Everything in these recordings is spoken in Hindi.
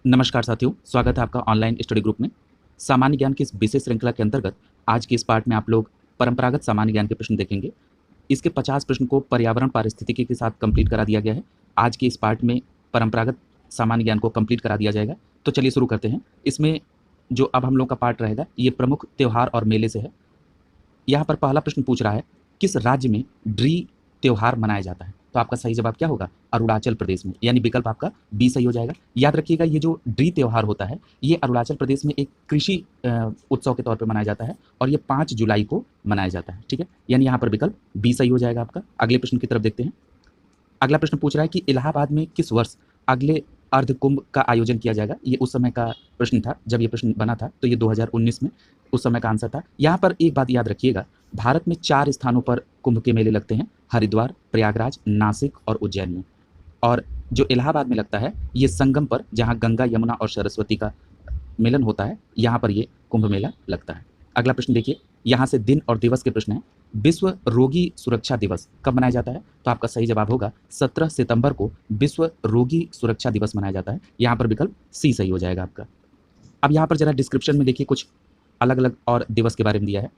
नमस्कार साथियों, स्वागत है आपका ऑनलाइन स्टडी ग्रुप में। सामान्य ज्ञान की इस विशेष श्रृंखला के अंतर्गत आज के इस पार्ट में आप लोग परंपरागत सामान्य ज्ञान के प्रश्न देखेंगे। इसके 50 प्रश्न को पर्यावरण पारिस्थितिकी के साथ कंप्लीट करा दिया गया है। आज के इस पार्ट में परंपरागत सामान्य ज्ञान को कंप्लीट करा दिया जाएगा। तो चलिए शुरू करते हैं। इसमें जो अब हम लोग का पार्ट रहेगा ये प्रमुख त्योहार और मेले से है। यहाँ पर पहला प्रश्न पूछ रहा है, किस राज्य में ड्री त्योहार मनाया जाता है? तो आपका सही जवाब क्या होगा? अरुणाचल प्रदेश में, यानी विकल्प आपका बी सही हो जाएगा। याद रखिएगा, ये जो ड्री त्योहार होता है ये अरुणाचल प्रदेश में एक कृषि उत्सव के तौर पे मनाया जाता है और ये 5 जुलाई को मनाया जाता है। ठीक है, यानी यहाँ पर विकल्प बी सही हो जाएगा आपका। अगले प्रश्न की तरफ देखते हैं। अगला प्रश्न पूछ रहा है कि इलाहाबाद में किस वर्ष अगले अर्ध कुंभ का आयोजन किया जाएगा? ये उस समय का प्रश्न था, जब ये प्रश्न बना था तो ये 2019 में उस समय का आंसर था। यहाँ पर एक बात याद रखिएगा, भारत में 4 स्थानों पर कुंभ के मेले लगते हैं, हरिद्वार, प्रयागराज, नासिक और उज्जैन में। और जो इलाहाबाद में लगता है ये संगम पर, जहाँ गंगा, यमुना और सरस्वती का मिलन होता है, यहाँ पर ये कुंभ मेला लगता है। अगला प्रश्न देखिए, यहाँ से दिन और दिवस के प्रश्न है। विश्व रोगी सुरक्षा दिवस कब मनाया जाता है? तो आपका सही जवाब होगा 17 सितंबर को विश्व रोगी सुरक्षा दिवस मनाया जाता है। यहाँ पर विकल्प सी सही हो जाएगा आपका। अब यहाँ पर जरा डिस्क्रिप्शन में देखिए, कुछ अलग अलग और दिवस के बारे में दिया है।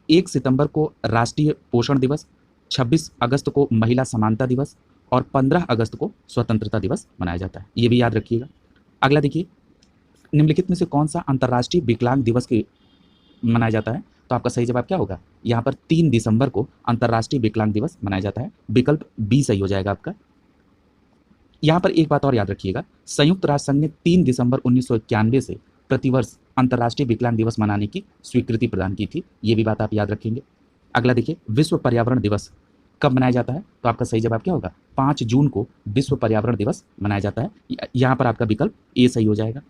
1 सितंबर को राष्ट्रीय पोषण दिवस, 26 अगस्त को महिला समानता दिवस और 15 अगस्त को स्वतंत्रता दिवस मनाया जाता है। ये भी याद रखिएगा। अगला देखिए, निम्नलिखित में से कौन सा अंतर्राष्ट्रीय विकलांग दिवस के मनाया जाता है? तो आपका सही जवाब क्या होगा? यहाँ पर 3 दिसंबर को अंतर्राष्ट्रीय विकलांग दिवस मनाया जाता है। विकल्प बी सही हो जाएगा आपका। यहाँ पर एक बात और याद रखिएगा, संयुक्त राष्ट्र संघ ने 3 दिसंबर 1991 से प्रतिवर्ष अंतर्राष्ट्रीय विकलांग दिवस मनाने की स्वीकृति प्रदान की थी। ये भी बात आप याद रखेंगे। अगला देखिए, विश्व पर्यावरण दिवस कब मनाया जाता है? तो आपका सही जवाब क्या होगा? 5 जून को विश्व पर्यावरण दिवस मनाया जाता है। यहाँ पर आपका विकल्प ए सही हो जाएगा।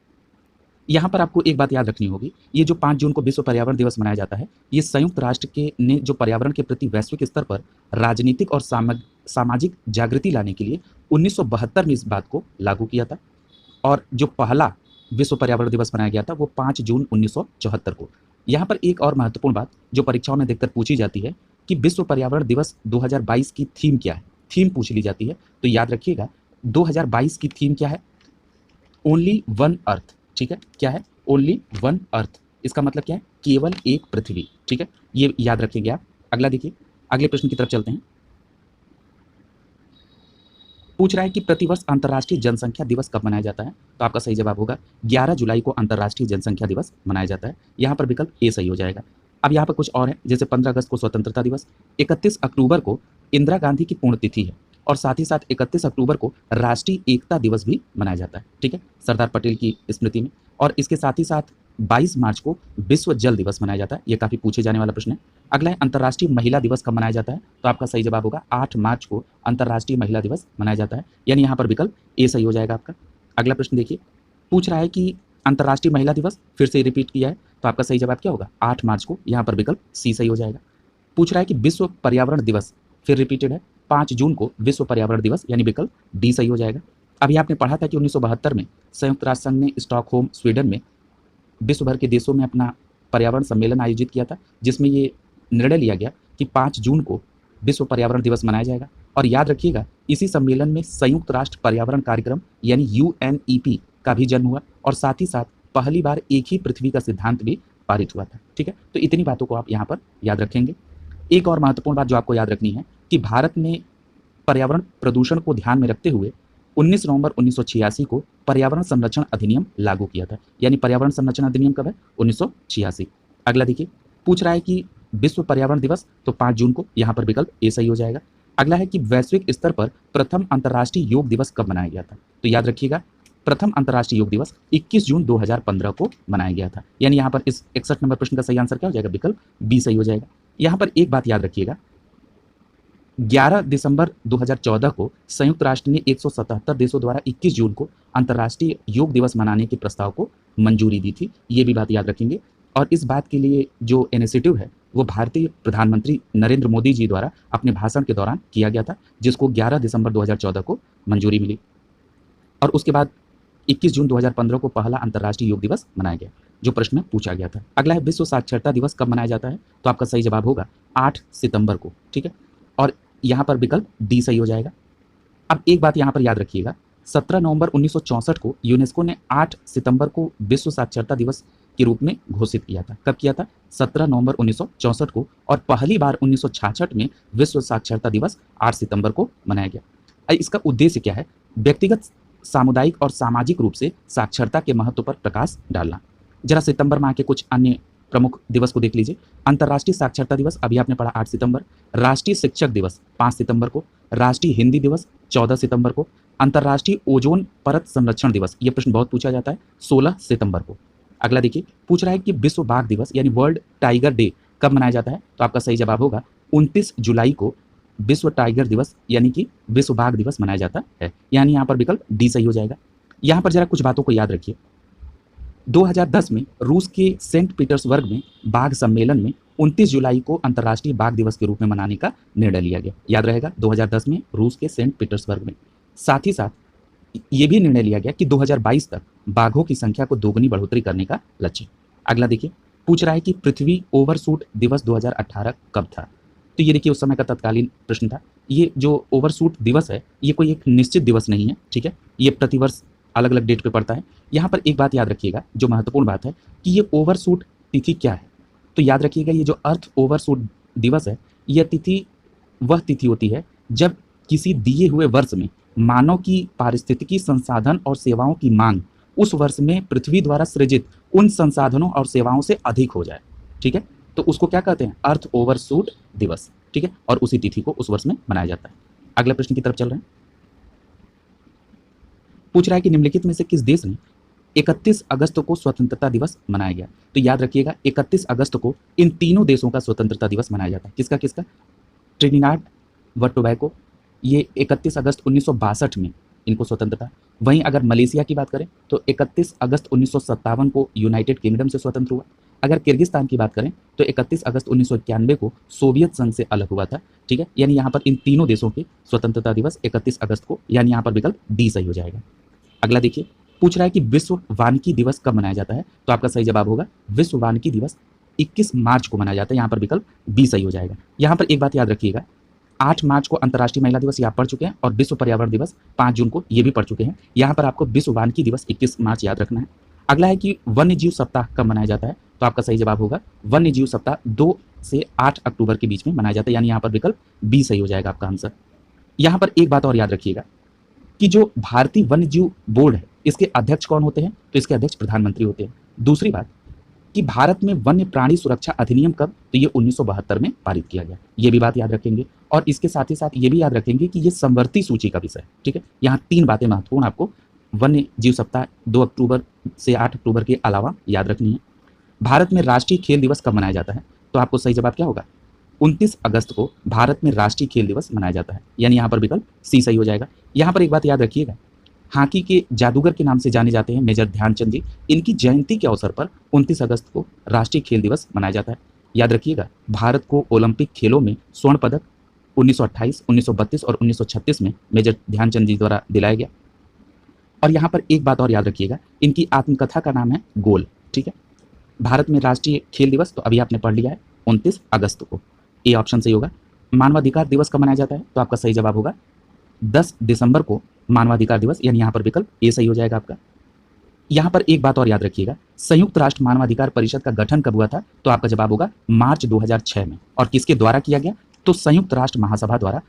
यहाँ पर आपको एक बात याद रखनी होगी, ये जो 5 जून को विश्व पर्यावरण दिवस मनाया जाता है, ये संयुक्त राष्ट्र के ने जो पर्यावरण के प्रति वैश्विक स्तर पर राजनीतिक और सामाजिक जागृति लाने के लिए 1972 में इस बात को लागू किया था। और जो पहला विश्व पर्यावरण दिवस मनाया गया था वो 5 जून 1974 को। यहाँ पर एक और महत्वपूर्ण बात जो परीक्षाओं में देखकर पूछी जाती है कि विश्व पर्यावरण दिवस 2022 की थीम क्या है? थीम पूछ ली जाती है, तो याद रखिएगा 2022 की थीम क्या है? Only one earth. ठीक है, क्या है? Only one earth. इसका मतलब क्या है? केवल एक पृथ्वी। ठीक है, ये याद रखिएगा आप। अगला देखिए, अगले प्रश्न की तरफ चलते हैं। पूछ रहा है कि प्रतिवर्ष अंतर्राष्ट्रीय जनसंख्या दिवस कब मनाया जाता है? तो आपका सही जवाब होगा 11 जुलाई को अंतर्राष्ट्रीय जनसंख्या दिवस मनाया जाता है। यहाँ पर विकल्प ए सही हो जाएगा। अब यहाँ पर कुछ और है, जैसे 15 अगस्त को स्वतंत्रता दिवस, 31 अक्टूबर को इंदिरा गांधी की पुण्यतिथि है और साथ ही साथ 31 अक्टूबर को राष्ट्रीय एकता दिवस भी मनाया जाता है। ठीक है, सरदार पटेल की स्मृति में। और इसके साथ ही साथ 22 मार्च को विश्व जल दिवस मनाया जाता है। ये काफ़ी पूछे जाने वाला प्रश्न है। अगला है, अंतर्राष्ट्रीय महिला दिवस कब मनाया जाता है? तो आपका सही जवाब होगा 8 मार्च को अंतर्राष्ट्रीय महिला दिवस मनाया जाता है, यानी यहाँ पर विकल्प ए सही हो जाएगा आपका। अगला प्रश्न देखिए, पूछ रहा है कि अंतर्राष्ट्रीय महिला दिवस फिर से रिपीट किया है, तो आपका सही जवाब क्या होगा? 8 मार्च को। यहाँ पर विकल्प सी सही हो जाएगा। पूछ रहा है कि विश्व पर्यावरण दिवस फिर रिपीटेड है, 5 जून को विश्व पर्यावरण दिवस, यानी विकल्प डी सही हो जाएगा। अभी आपने पढ़ा था कि 1972 में संयुक्त राष्ट्र संघ ने स्टॉकहोम, स्वीडन में विश्व भर के देशों में अपना पर्यावरण सम्मेलन आयोजित किया था, जिसमें ये निर्णय लिया गया कि 5 जून को विश्व पर्यावरण दिवस मनाया जाएगा। और याद रखिएगा, इसी सम्मेलन में संयुक्त राष्ट्र पर्यावरण कार्यक्रम यानी UNEP का भी जन्म हुआ और साथ ही साथ पहली बार एक ही पृथ्वी का सिद्धांत भी पारित हुआ था। ठीक है, तो इतनी बातों को आप यहाँ पर याद रखेंगे। एक और महत्वपूर्ण बात जो आपको याद रखनी है कि भारत ने पर्यावरण प्रदूषण को ध्यान में रखते हुए 19 नवंबर 1986 को पर्यावरण संरक्षण अधिनियम लागू किया था, यानी पर्यावरण संरक्षण अधिनियम कब है? 1986। अगला देखिए, पूछ रहा है कि विश्व पर्यावरण दिवस, तो 5 जून को। यहाँ पर विकल्प ए सही हो जाएगा। अगला है कि वैश्विक स्तर पर प्रथम अंतर्राष्ट्रीय योग दिवस कब मनाया गया था? तो याद रखिएगा, प्रथम अंतर्राष्ट्रीय योग दिवस 21 जून 2015 को मनाया गया था, यानी यहाँ पर इस 61 नंबर प्रश्न का सही आंसर क्या हो जाएगा? विकल्प बी सही हो जाएगा। यहाँ पर एक बात याद रखिएगा, 11 दिसंबर 2014 को संयुक्त राष्ट्र ने 177 देशों द्वारा 21 जून को अंतर्राष्ट्रीय योग दिवस मनाने के प्रस्ताव को मंजूरी दी थी। ये भी बात याद रखेंगे। और इस बात के लिए जो इनिशिएटिव है वो भारतीय प्रधानमंत्री नरेंद्र मोदी जी द्वारा अपने भाषण के दौरान किया गया था, जिसको 11 दिसंबर 2014 को मंजूरी मिली। और उसके बाद 21 जून 2015 को पहला अंतर्राष्ट्रीय योग दिवस मनाया गया, जो प्रश्न में पूछा गया था। अगला है, विश्व साक्षरता दिवस कब मनाया जाता है? तो आपका सही जवाब होगा 8 सितंबर को। ठीक है, और यहाँ पर विकल्प डी सही हो जाएगा। अब एक बात यहाँ पर याद रखिएगा, 17 नवंबर 1964 को यूनेस्को ने 8 सितंबर को विश्व साक्षरता दिवस के रूप में घोषित किया था। कब किया था? 17 नवंबर 1964 को। और पहली बार 1966 में विश्व साक्षरता दिवस 8 सितंबर को मनाया गया। इसका उद्देश्य क्या है? व्यक्तिगत, सामुदायिक और सामाजिक रूप से साक्षरता के महत्व पर प्रकाश डालना। जरा सितंबर माह के कुछ अन्य प्रमुख दिवस को देख लीजिए। अंतर्राष्ट्रीय साक्षरता दिवस, अभी आपने पढ़ा 8 सितंबर। राष्ट्रीय शिक्षक दिवस 5 सितंबर को। राष्ट्रीय हिंदी दिवस 14 सितंबर को। अंतर्राष्ट्रीय ओजोन परत संरक्षण दिवस, ये प्रश्न बहुत पूछा जाता है, 16 सितंबर को। अगला देखिए, पूछ रहा है कि विश्व बाघ दिवस यानी वर्ल्ड टाइगर डे कब मनाया जाता है? तो आपका सही जवाब होगा 29 जुलाई को विश्व टाइगर दिवस यानी कि विश्व बाघ दिवस मनाया जाता है। यानी यहाँ पर विकल्प डी सही हो जाएगा। यहाँ पर जरा कुछ बातों को याद रखिए। 2010 में रूस के सेंट पीटर्सबर्ग में बाघ सम्मेलन में 29 जुलाई को अंतर्राष्ट्रीय बाघ दिवस के रूप में मनाने का निर्णय लिया गया। याद रहेगा, 2010 में रूस के सेंट पीटर्सबर्ग में। साथ ही साथ ये भी निर्णय लिया गया कि 2022 तक बाघों की संख्या को दोगुनी बढ़ोतरी करने का लक्ष्य। अगला देखिए, पूछ रहा है कि पृथ्वी ओवरशूट दिवस 2018 कब था? तो ये देखिए, उस समय का तत्कालीन प्रश्न था। ये जो ओवरशूट दिवस है, ये कोई एक निश्चित दिवस नहीं है, ठीक है, ये प्रतिवर्ष अलग अलग डेट पे पड़ता है। यहाँ पर एक बात याद रखिएगा, जो महत्वपूर्ण बात है कि ये ओवरशूट तिथि क्या है। तो याद रखिएगा, ये जो अर्थ ओवरशूट दिवस है, यह तिथि वह तिथि होती है जब किसी दिए हुए वर्ष में मानव की पारिस्थितिकी संसाधन और सेवाओं की मांग उस वर्ष में पृथ्वी द्वारा सृजित उन संसाधनों और सेवाओं से अधिक हो जाए, ठीक है, तो उसको क्या कहते हैं? अर्थ ओवरशूट दिवस, ठीक है, और उसी तिथि को उस वर्ष में मनाया जाता है। अगले प्रश्न की तरफ चल रहे हैं। पूछ रहा है कि निम्नलिखित में से किस देश में 31 अगस्त को स्वतंत्रता दिवस मनाया गया? तो याद रखिएगा, 31 अगस्त को इन तीनों देशों का स्वतंत्रता दिवस मनाया जाता है। किसका किसका? ट्रिनिडाद व टोबैगो, ये 31 अगस्त 1962 में इनको स्वतंत्रता। वहीं अगर मलेशिया की बात करें तो 31 अगस्त 1957 को यूनाइटेड किंगडम से स्वतंत्र हुआ। अगर किर्गिस्तान की बात करें तो 31 अगस्त 1991 को सोवियत संघ से अलग हुआ था, ठीक है। यानी यहाँ पर इन तीनों देशों के स्वतंत्रता दिवस 31 अगस्त को, यानी यहाँ पर विकल्प डी सही हो जाएगा। अगला देखिए, पूछ रहा है कि विश्व वानिकी दिवस कब मनाया जाता है? तो आपका सही जवाब होगा विश्व वानिकी दिवस 21 मार्च को मनाया जाता है। यहाँ पर विकल्प बी सही हो जाएगा। यहाँ पर एक बात याद रखिएगा, 8 मार्च को अंतर्राष्ट्रीय महिला दिवस ये आप पढ़ चुके हैं, और विश्व पर्यावरण दिवस 5 जून को ये भी पढ़ चुके हैं। यहाँ पर आपको विश्व वानिकी दिवस 21 मार्च याद रखना है। अगला है कि वन्य जीव सप्ताह कब मनाया जाता है? तो आपका सही जवाब होगा वन्य जीव सप्ताह 2 से 8 अक्टूबर के बीच में मनाया जाता है, यानी यहाँ पर विकल्प बी सही हो जाएगा आपका आंसर। यहाँ पर एक बात और याद रखिएगा कि जो भारतीय वन्य जीव बोर्ड है, इसके अध्यक्ष कौन होते हैं? तो इसके अध्यक्ष प्रधानमंत्री होते हैं। दूसरी बात कि भारत में वन्य प्राणी सुरक्षा अधिनियम कब? तो ये 1972 में पारित किया गया, ये भी बात याद रखेंगे। और इसके साथ ही साथ ये भी याद रखेंगे कि ये संवर्ती सूची का विषय है, ठीक है। यहाँ 3 बातें महत्वपूर्ण आपको वन्य जीव सप्ताह 2 अक्टूबर से 8 अक्टूबर के अलावा याद रखनी है। भारत में राष्ट्रीय खेल दिवस कब मनाया जाता है? तो आपको सही जवाब क्या होगा? 29 अगस्त को भारत में राष्ट्रीय खेल दिवस मनाया जाता है, यानी यहाँ पर विकल्प सी सही हो जाएगा। यहाँ पर एक बात याद रखिएगा, हॉकी के जादूगर के नाम से जाने जाते हैं मेजर ध्यानचंद जी। इनकी जयंती के अवसर पर 29 अगस्त को राष्ट्रीय खेल दिवस मनाया जाता है। याद रखिएगा, भारत को ओलंपिक खेलों में स्वर्ण पदक 1928, 1932 और 1936 में मेजर ध्यानचंद जी द्वारा दिलाया गया। और यहाँ पर एक बात और याद रखिएगा, इनकी आत्मकथा का नाम है गोल, ठीक है। भारत में राष्ट्रीय खेल दिवस तो अभी आपने पढ़ लिया है 29 अगस्त को, ए ऑप्शन सही होगा। मानवाधिकार दिवस कब मनाया जाता है? तो आपका सही जवाब होगा 10 दिसंबर को मानवाधिकार दिवस, यानी यहाँ पर विकल्प ए सही हो जाएगा आपका। यहाँ पर एक बात और याद रखिएगा, संयुक्त राष्ट्र मानवाधिकार परिषद का गठन कब हुआ था? तो आपका जवाब होगा मार्च 2006 में। और किसके द्वारा किया गया? तो संयुक्त राष्ट्र महासभा द्वारा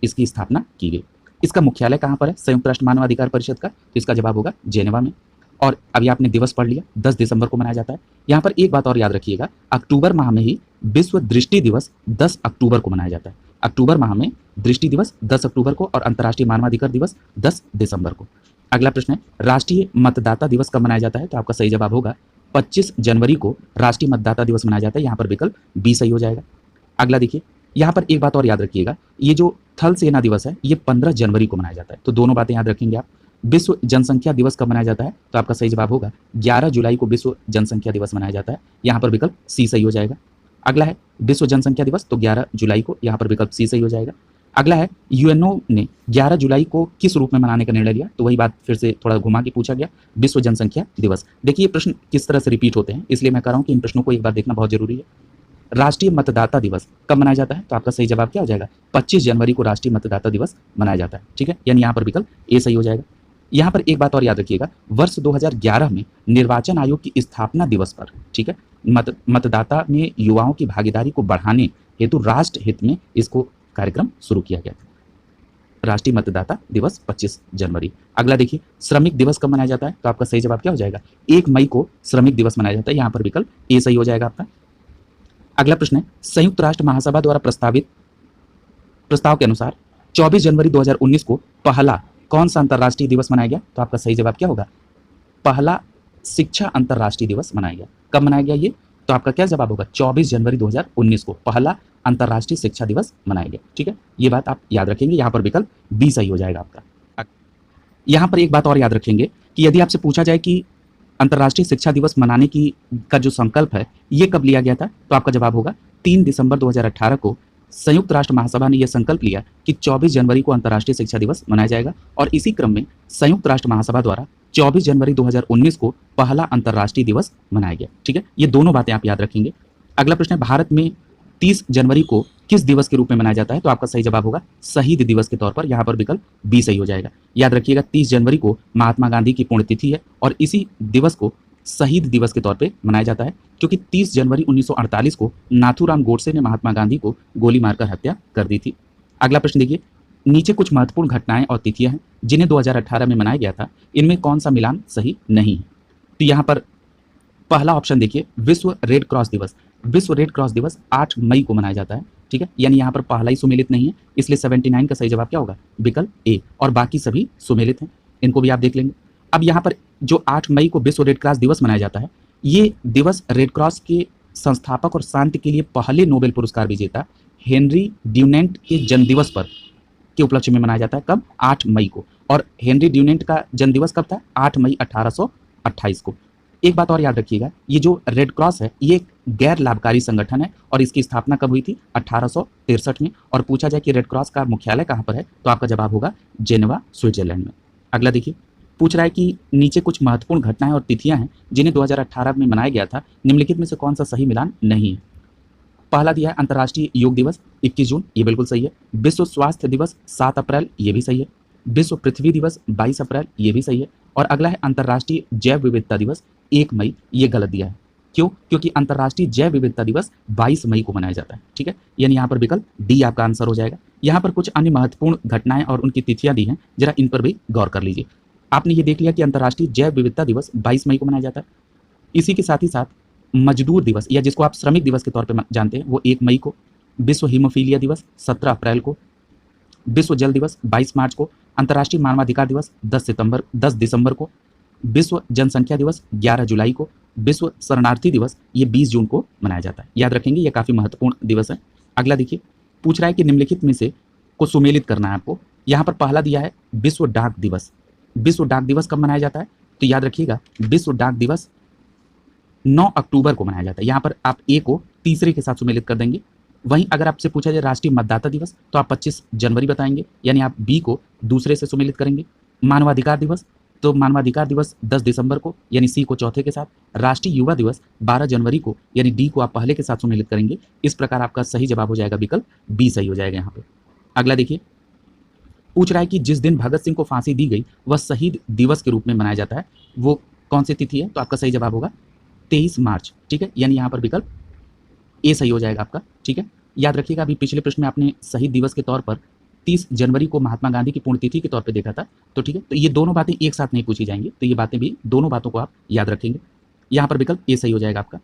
इसकी स्थापना की गई। इसका मुख्यालय कहाँ पर है संयुक्त राष्ट्र मानवाधिकार परिषद का? तो इसका जवाब होगा जेनेवा में। और अभी आपने दिवस पढ़ लिया, 10 दिसंबर को मनाया जाता है। यहाँ पर एक बात और याद रखिएगा, अक्टूबर माह में ही विश्व दृष्टि दिवस 10 अक्टूबर को मनाया जाता है। अक्टूबर माह में दृष्टि दिवस 10 अक्टूबर को और अंतर्राष्ट्रीय मानवाधिकार दिवस 10 दिसंबर को। अगला प्रश्न है, राष्ट्रीय मतदाता दिवस कब मनाया जाता है? तो आपका सही जवाब होगा 25 जनवरी को राष्ट्रीय मतदाता दिवस मनाया जाता है। यहाँ पर विकल्प बी सही हो जाएगा। अगला देखिए, यहाँ पर एक बात और याद रखिएगा, ये जो थल सेना दिवस है ये 15 जनवरी को मनाया जाता है। तो दोनों बातें याद रखेंगे आप। विश्व जनसंख्या दिवस कब मनाया जाता है? तो आपका सही जवाब होगा 11 जुलाई को विश्व जनसंख्या दिवस मनाया जाता है। यहाँ पर विकल्प सी सही हो जाएगा। अगला है विश्व जनसंख्या दिवस, तो 11 जुलाई को, यहाँ पर विकल्प सी सही हो जाएगा। अगला है यूएनओ ने 11 जुलाई को किस रूप में मनाने का निर्णय लिया? तो वही बात फिर से थोड़ा घुमा के पूछा गया, विश्व जनसंख्या दिवस। देखिए ये प्रश्न किस तरह से रिपीट होते हैं, इसलिए मैं कह रहा हूँ कि इन प्रश्नों को एक बार देखना बहुत जरूरी है। राष्ट्रीय मतदाता दिवस कब मनाया जाता है? तो आपका सही जवाब क्या हो जाएगा? 25 जनवरी को राष्ट्रीय मतदाता दिवस मनाया जाता है, ठीक है। यानी यहाँ पर विकल्प ए सही हो जाएगा। यहाँ पर एक बात और याद रखिएगा, वर्ष 2011 में निर्वाचन आयोग की स्थापना दिवस पर, ठीक है, मतदाता में युवाओं की भागीदारी को बढ़ाने हेतु राष्ट्र हित में इसको कार्यक्रम शुरू किया गया था। राष्ट्रीय मतदाता दिवस 25 जनवरी। अगला देखिए, श्रमिक दिवस कब मनाया जाता है? तो आपका सही जवाब क्या हो जाएगा? 1 मई को श्रमिक दिवस मनाया जाता है। यहाँ पर विकल्प ए सही हो जाएगा आपका। अगला प्रश्न है, संयुक्त राष्ट्र महासभा द्वारा प्रस्तावित प्रस्ताव के अनुसार 24 जनवरी 2019 को पहला कौन सा अंतर्राष्ट्रीय दिवस मनाया गया? तो आपका सही जवाब क्या होगा? पहला शिक्षा अंतर्राष्ट्रीय दिवस मनाया गया। कब मनाया गया ये? तो आपका क्या जवाब होगा? 24 जनवरी 2019 को पहला अंतर्राष्ट्रीय शिक्षा दिवस मनाया गया। ठीक है, ये बात आप याद रखेंगे। यहाँ पर विकल्प बी सही हो जाएगा आपका। यहाँ पर एक बात और याद रखेंगे कि यदि आपसे पूछा जाए कि अंतर्राष्ट्रीय शिक्षा दिवस मनाने की का जो संकल्प है ये कब लिया गया था, तो आपका जवाब होगा 3 दिसंबर 2018 को संयुक्त राष्ट्र महासभा ने यह संकल्प लिया कि 24 जनवरी को अंतर्राष्ट्रीय शिक्षा दिवस मनाया जाएगा और इसी क्रम में संयुक्त राष्ट्र महासभा द्वारा 24 जनवरी 2019 को पहला अंतर्राष्ट्रीय दिवस मनाया गया। ठीक है, ये दोनों बातें आप याद रखेंगे। अगला प्रश्न है, भारत में 30 जनवरी को किस दिवस के रूप में मनाया जाता है? तो आपका सही जवाब होगा शहीद दिवस के तौर पर। यहाँ पर विकल्प बी सही हो जाएगा। याद रखिएगा 30 जनवरी को महात्मा गांधी की पुण्यतिथि है और इसी दिवस को शहीद दिवस के तौर पे मनाया जाता है क्योंकि 30 जनवरी 1948 को नाथूराम गोडसे ने महात्मा गांधी को गोली मारकर हत्या कर दी थी। अगला प्रश्न देखिए, नीचे कुछ महत्वपूर्ण घटनाएं और तिथियां हैं जिन्हें 2018 में मनाया गया था, इनमें कौन सा मिलान सही नहीं है? तो यहाँ पर पहला ऑप्शन देखिए, विश्व रेड क्रॉस दिवस। विश्व रेड क्रॉस दिवस 8 मई को मनाया जाता है। ठीक है, यानी यहाँ पर पहला ही सुमेलित नहीं है, इसलिए 79 का सही जवाब क्या होगा? विकल्प ए, और बाकी सभी सुमेलित हैं, इनको भी आप देख लेंगे। अब यहाँ पर जो 8 मई को विश्व रेड क्रॉस दिवस मनाया जाता है, ये दिवस रेड क्रॉस के संस्थापक और शांति के लिए पहले नोबेल पुरस्कार विजेता हेनरी ड्यूनेंट के जन्मदिवस पर के उपलक्ष्य में मनाया जाता है। कब? 8 मई को। और हेनरी ड्यूनेंट का जन्मदिवस कब था? 8 मई 1828 को। एक बात और याद रखिएगा, ये जो रेड क्रॉस है ये एक गैर लाभकारी संगठन है और इसकी स्थापना कब हुई थी? 1863 में। और पूछा जाए कि रेड क्रॉस का मुख्यालय कहाँ पर है, तो आपका जवाब होगा जेनेवा, स्विट्जरलैंड में। अगला देखिए, पूछ रहा है कि नीचे कुछ महत्वपूर्ण घटनाएं और तिथियां हैं जिन्हें 2018 में मनाया गया था, निम्नलिखित में से कौन सा सही मिलान नहीं है? पहला दिया है अंतर्राष्ट्रीय योग दिवस 21 जून, ये बिल्कुल सही है। विश्व स्वास्थ्य दिवस 7 अप्रैल, ये भी सही है। विश्व पृथ्वी दिवस 22 अप्रैल, ये भी सही है। और अगला है अंतर्राष्ट्रीय जैव विविधता दिवस 1 मई, ये गलत दिया है। क्यों? क्योंकि अंतर्राष्ट्रीय जैव विविधता दिवस 22 मई को मनाया जाता है। ठीक है, यानी यहाँ पर विकल्प डी आपका आंसर हो जाएगा। यहाँ पर कुछ अन्य महत्वपूर्ण घटनाएं और उनकी तिथियां दी हैं, जरा इन पर भी गौर कर लीजिए। आपने ये देख लिया कि अंतर्राष्ट्रीय जैव विविधता दिवस 22 मई को मनाया जाता है। इसी के साथ ही साथ मजदूर दिवस या जिसको आप श्रमिक दिवस के तौर पे जानते हैं वो 1 मई को, विश्व हीमोफीलिया दिवस 17 अप्रैल को, विश्व जल दिवस 22 मार्च को, अंतर्राष्ट्रीय मानवाधिकार दिवस 10 दिसंबर को, विश्व जनसंख्या दिवस 11 जुलाई को, विश्व शरणार्थी दिवस ये 20 जून को मनाया जाता है। याद रखेंगे, ये काफ़ी महत्वपूर्ण दिवस है। अगला देखिए, पूछ रहा है कि निम्नलिखित में से को सुमेलित करना है आपको। यहाँ पर पहला दिया है विश्व डाक दिवस। विश्व डाक दिवस कब मनाया जाता है? तो याद रखिएगा विश्व डाक दिवस 9 अक्टूबर को मनाया जाता है। यहाँ पर आप ए को तीसरे के साथ सुमेलित कर देंगे। वहीं अगर आपसे पूछा जाए राष्ट्रीय मतदाता दिवस तो आप 25 जनवरी बताएंगे, यानी आप बी को दूसरे से सुमेलित करेंगे। मानवाधिकार दिवस, तो मानवाधिकार दिवस 10 दिसंबर को, यानी सी को चौथे के साथ। राष्ट्रीय युवा दिवस 12 जनवरी को, यानी डी को आप पहले के साथ सुमेलित करेंगे। इस प्रकार आपका सही जवाब हो जाएगा विकल्प बी सही हो जाएगा यहाँ पे। अगला देखिए, पूछ रहा है कि जिस दिन भगत सिंह को फांसी दी गई वह शहीद दिवस के रूप में मनाया जाता है, वो कौन सी तिथि है? तो आपका सही जवाब होगा 23 मार्च। ठीक है, यानी यहाँ पर विकल्प ए सही हो जाएगा आपका। ठीक है, याद रखिएगा अभी पिछले प्रश्न में आपने शहीद दिवस के तौर पर 30 जनवरी को महात्मा गांधी की पुण्यतिथि के तौर पे देखा था। तो ठीक है, तो ये दोनों बातें एक साथ नहीं पूछी जाएंगी, तो ये बातें भी, दोनों बातों को आप याद रखेंगे। यहाँ पर विकल्प ए सही हो जाएगा आपका।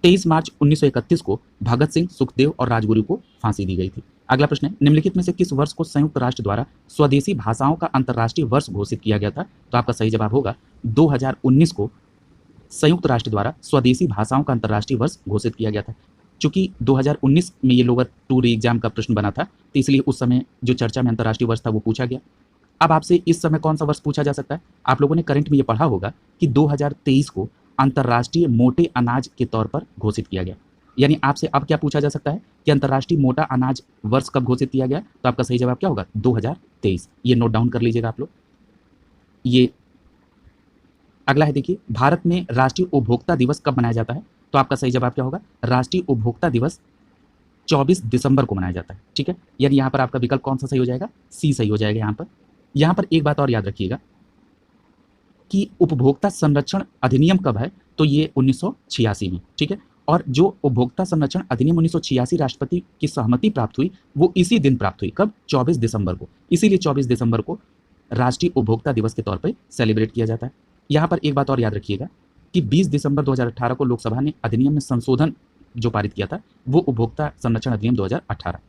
23 मार्च 1931 को भगत सिंह, सुखदेव और राजगुरु को फांसी दी गई थी। अगला प्रश्न है, निम्नलिखित में से किस वर्ष को संयुक्त राष्ट्र द्वारा स्वदेशी भाषाओं का अंतर्राष्ट्रीय वर्ष घोषित किया गया था? तो आपका सही जवाब होगा 2019 को संयुक्त राष्ट्र द्वारा स्वदेशी भाषाओं का अंतर्राष्ट्रीय वर्ष घोषित किया गया था। चूंकि 2019 में ये लोअर 2 री एग्जाम का प्रश्न बना था, तो इसलिए उस समय जो चर्चा में अंतर्राष्ट्रीय वर्ष था वो पूछा गया। अब आपसे इस समय कौन सा वर्ष पूछा जा सकता है? आप लोगों ने करंट में ये पढ़ा होगा कि 2023 को अंतर्राष्ट्रीय मोटे अनाज के तौर पर घोषित किया गया। यानी आपसे अब क्या पूछा जा सकता है कि अंतर्राष्ट्रीय मोटा अनाज वर्ष कब घोषित किया गया? तो आपका सही जवाब क्या होगा? 2023। ये नोट डाउन कर लीजिएगा आप लोग। ये अगला है, देखिए भारत में राष्ट्रीय उपभोक्ता दिवस कब मनाया जाता है? तो आपका सही जवाब क्या होगा? राष्ट्रीय उपभोक्ता दिवस 24 दिसंबर को मनाया जाता है। ठीक है, यानी यहाँ पर आपका विकल्प कौन सा सही हो जाएगा? सी सही हो जाएगा। यहाँ पर एक बात और याद रखिएगा कि उपभोक्ता संरक्षण अधिनियम कब है, तो ये 1986 में, ठीक है। और जो उपभोक्ता संरक्षण अधिनियम 1986 राष्ट्रपति की सहमति प्राप्त हुई, वो इसी दिन प्राप्त हुई, कब? 24 दिसंबर को। इसीलिए 24 दिसंबर को राष्ट्रीय उपभोक्ता दिवस के तौर पर सेलिब्रेट किया जाता है। यहाँ पर एक बात और याद रखिएगा कि 20 दिसंबर 2018 को लोकसभा ने अधिनियम में संशोधन जो पारित किया था, वो उपभोक्ता संरक्षण अधिनियम 2018।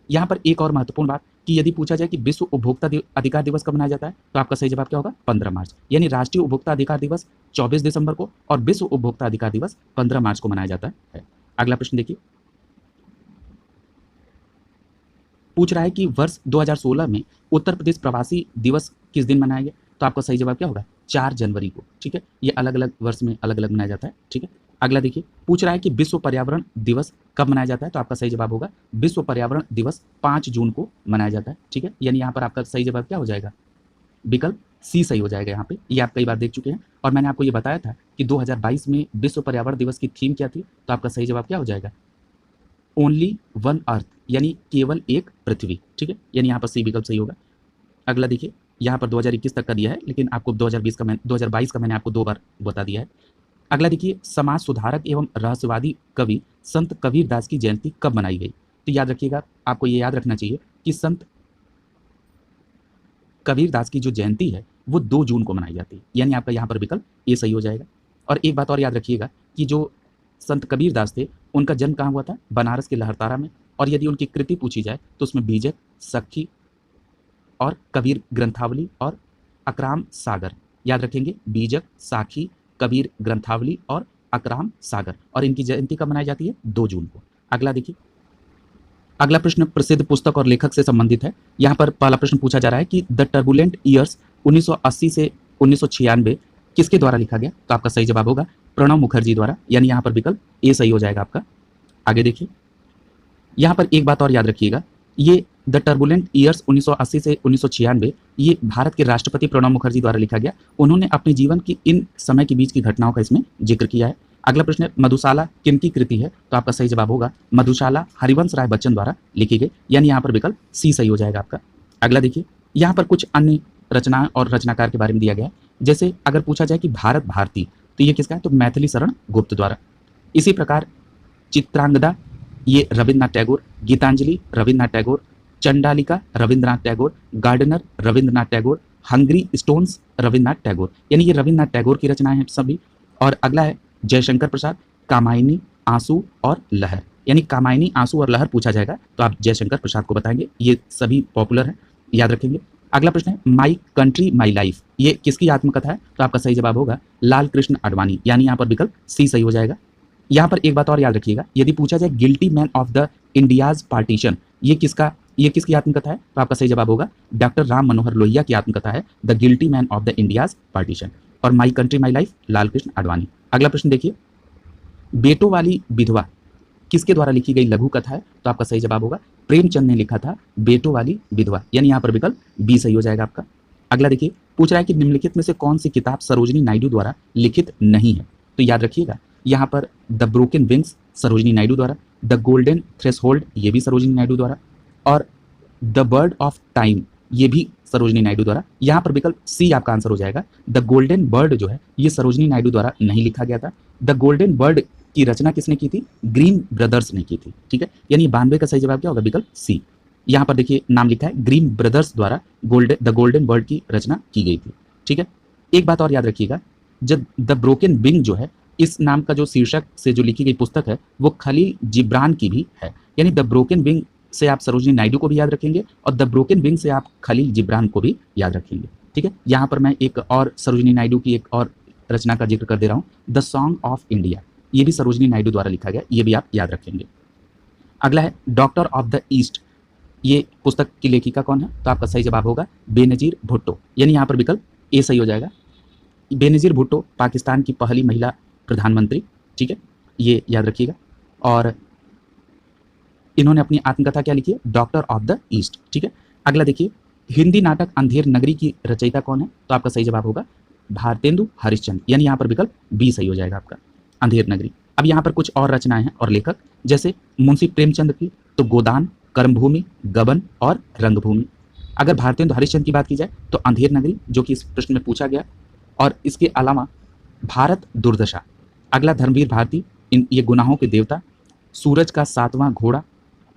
यहाँ पर एक और महत्वपूर्ण बात कि यदि पूछा जाए कि विश्व उपभोक्ता अधिकार दिवस कब मनाया जाता है, तो आपका सही जवाब क्या होगा? 15 मार्च। यानी राष्ट्रीय उपभोक्ता अधिकार दिवस 24 दिसंबर को और विश्व उपभोक्ता अधिकार दिवस 15 मार्च को मनाया जाता है। अगला प्रश्न देखिए, पूछ रहा है कि वर्ष 2016 में उत्तर प्रदेश प्रवासी दिवस किस दिन मनाया गया, तो आपका सही जवाब क्या होगा? 4 जनवरी को, ठीक है। ये अलग अलग वर्ष में अलग अलग मनाया जाता है, ठीक है। अगला देखिए, पूछ रहा है कि विश्व पर्यावरण दिवस कब मनाया जाता है, तो आपका सही जवाब होगा विश्व पर्यावरण दिवस 5 जून को मनाया जाता है, ठीक है। यानी यहाँ पर आपका सही जवाब क्या हो जाएगा? विकल्प सी सही हो जाएगा। यहाँ पे ये आप कई बार देख चुके हैं और मैंने आपको ये बताया था कि 2022 में विश्व पर्यावरण दिवस की थीम क्या थी, तो आपका सही जवाब क्या हो जाएगा? ओनली वन अर्थ, यानी केवल एक पृथ्वी, ठीक है। यानी यहाँ पर सी विकल्प सही होगा। अगला देखिए, यहाँ पर 2021 तक का दिया है, लेकिन आपको 2022 का मैंने आपको 2 बार बता दिया है। अगला देखिए, समाज सुधारक एवं रहस्यवादी कवि संत कबीर दास की जयंती कब मनाई गई, तो याद रखिएगा, आपको ये याद रखना चाहिए कि संत कबीर दास की जो जयंती है वो 2 जून को मनाई जाती है। यानी आपका यहाँ पर विकल्प ए सही हो जाएगा। और एक बात और याद रखिएगा कि जो संत कबीर दास थे, उनका जन्म कहाँ हुआ था? बनारस के लहरतारा में। और यदि उनकी कृति पूछी जाए तो उसमें बीजक, सखी और कबीर ग्रंथावली और अकराम सागर, याद रखेंगे, बीजक, साखी, कबीर ग्रंथावली और अकराम सागर। और इनकी जयंती कब मनाई जाती है? 2 जून को। अगला देखिए, अगला प्रश्न प्रसिद्ध पुस्तक और लेखक से संबंधित है। यहाँ पर पहला प्रश्न पूछा जा रहा है कि द टर्बुलेंट ईयर्स 1980 से 1996 किसके द्वारा लिखा गया, तो आपका सही जवाब होगा प्रणब मुखर्जी द्वारा। यानी यहाँ पर विकल्प ए सही हो जाएगा आपका। आगे देखिए, यहाँ पर एक बात और याद रखिएगा, ये द टर्बुलेंट ईयर्स 1980 से 1996 ये भारत के राष्ट्रपति प्रणब मुखर्जी द्वारा लिखा गया। उन्होंने अपने जीवन की इन समय के बीच की घटनाओं का इसमें जिक्र किया है। अगला प्रश्न है, मधुशाला किनकी कृति है, तो आपका सही जवाब होगा मधुशाला हरिवंश राय बच्चन द्वारा लिखी गई। यानी यहाँ पर विकल्प सी सही हो जाएगा आपका। अगला देखिए, यहाँ पर कुछ अन्य रचनाएं और रचनाकार के बारे में दिया गया है। जैसे अगर पूछा जाए कि भारत भारती, तो ये किसका है, तो मैथिली शरण गुप्त द्वारा। इसी प्रकार चित्रांगदा ये Rabindranath Tagore, Gitanjali Rabindranath Tagore, Chandalika Rabindranath Tagore, Gardener Rabindranath Tagore, Hungry Stones Rabindranath Tagore. यानी ये रविन्द्रनाथ टैगोर की रचनाएं हैं सभी। और अगला है जयशंकर प्रसाद, कामायनी, आंसू और लहर। यानी कामायनी, आंसू और लहर पूछा जाएगा तो आप जयशंकर प्रसाद को बताएंगे। ये सभी पॉपुलर हैं, याद रखेंगे। अगला प्रश्न है, माई कंट्री माई लाइफ ये किसकी आत्मकथा है, तो आपका सही जवाब होगा लाल कृष्ण आडवाणी। यानी यहाँ पर विकल्प सी सही हो जाएगा। यहाँ पर एक बात और याद रखिएगा, यदि पूछा जाए guilty man of the India's partition ये किसकी आत्मकथा है, तो आपका सही जवाब होगा डॉक्टर राम मनोहर लोहिया की आत्मकथा है the guilty man of the India's partition. और my country my life Lal Krishna Advani. अगला प्रश्न देखिए, बेटों वाली विधवा किसके द्वारा लिखी गई लघु कथा है, तो आपका सही जवाब होगा प्रेमचंद ने लिखा था बेटों वाली विधवा। यानी यहाँ पर विकल्प बी सही हो जाएगा आपका। अगला देखिए, पूछ रहा है कि निम्नलिखित में से कौन सी किताब सरोजिनी नायडू द्वारा लिखित नहीं है, तो याद रखिएगा यहाँ पर the broken wings Sarojini Naidu द्वारा, द गोल्डन थ्रेशोल्ड ये भी सरोजिनी नायडू द्वारा, और द बर्ड ऑफ टाइम ये भी सरोजिनी नायडू द्वारा। यहाँ पर विकल्प सी आपका आंसर हो जाएगा। द गोल्डन बर्ड जो है ये सरोजिनी नायडू द्वारा नहीं लिखा गया था। द गोल्डन बर्ड की रचना किसने की थी, ग्रीन ब्रदर्स ने की थी, ठीक है। यानी 92 का सही जवाब क्या होगा, विकल्प सी। यहाँ पर देखिए नाम लिखा है ग्रीन ब्रदर्स द्वारा द गोल्डन बर्ड की रचना की गई थी, ठीक है। एक बात और याद रखिएगा, जब द ब्रोकन विंग जो है इस नाम का जो शीर्षक से जो लिखी गई पुस्तक है वो खलील जिब्रान की भी है। यानी द ब्रोकन विंग से आप सरोजिनी नायडू को भी याद रखेंगे और द ब्रोकन विंग से आप खलील जिब्रान को भी याद रखेंगे, ठीक है। यहाँ पर मैं एक और सरोजिनी नायडू की एक और रचना का जिक्र कर दे रहा हूँ, द सॉन्ग ऑफ इंडिया ये भी सरोजिनी नायडू द्वारा लिखा गया, ये भी आप याद रखेंगे। अगला है डॉक्टर ऑफ द ईस्ट ये पुस्तक की लेखिका कौन है, तो आपका सही जवाब होगा बेनजीर भुट्टो। यानी यहाँ पर विकल्प ए सही हो जाएगा। बेनजीर भुट्टो पाकिस्तान की पहली महिला प्रधानमंत्री, ठीक है, ये याद रखिएगा। और इन्होंने अपनी आत्मकथा क्या लिखी है, डॉक्टर ऑफ द ईस्ट, ठीक है। अगला देखिए, हिंदी नाटक अंधेर नगरी की रचयिता कौन है, तो आपका सही जवाब होगा भारतेंदु हरिश्चंद्र। यानी यहाँ पर विकल्प बी सही हो जाएगा आपका, अंधेर नगरी। अब यहाँ पर कुछ और रचनाएं हैं और लेखक, जैसे मुंशी प्रेमचंद की तो गोदान, कर्मभूमि, गबन और रंगभूमि। अगर भारतेंदु हरिश्चंद्र की बात की जाए तो अंधेर नगरी जो कि इस प्रश्न में पूछा गया, और इसके अलावा भारत दुर्दशा, अगला धर्मवीर भारती, इन ये गुनाहों के देवता, सूरज का सातवां घोड़ा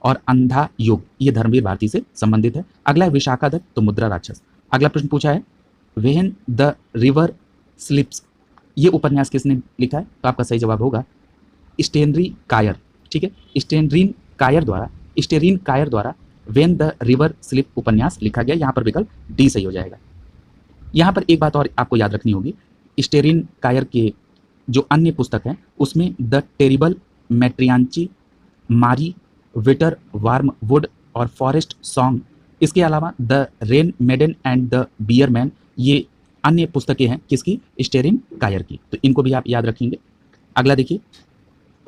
और अंधा युग, ये धर्मवीर भारती से संबंधित है। अगला है विशाखा दत्त, तो मुद्रा राक्षस। अगला प्रश्न पूछा है व्हेन द रिवर स्लिप्स, ये उपन्यास किसने लिखा है? तो आपका सही जवाब होगा स्टेनरी कायर। ठीक है, स्टेरीन कायर द्वारा व्हेन द रिवर स्लिप उपन्यास लिखा गया। यहाँ पर विकल्प डी सही हो जाएगा। यहाँ पर एक बात और आपको याद रखनी होगी, स्टेरीन कायर के जो अन्य पुस्तक हैं उसमें द टेरिबल मैट्रियांची, मारी, विटर वार्म वुड और फॉरेस्ट सॉन्ग, इसके अलावा the rain maiden and the bear man, ये अन्य पुस्तकें हैं किसकी? स्टेरिन कायर की। तो इनको भी आप याद रखेंगे। अगला देखिए,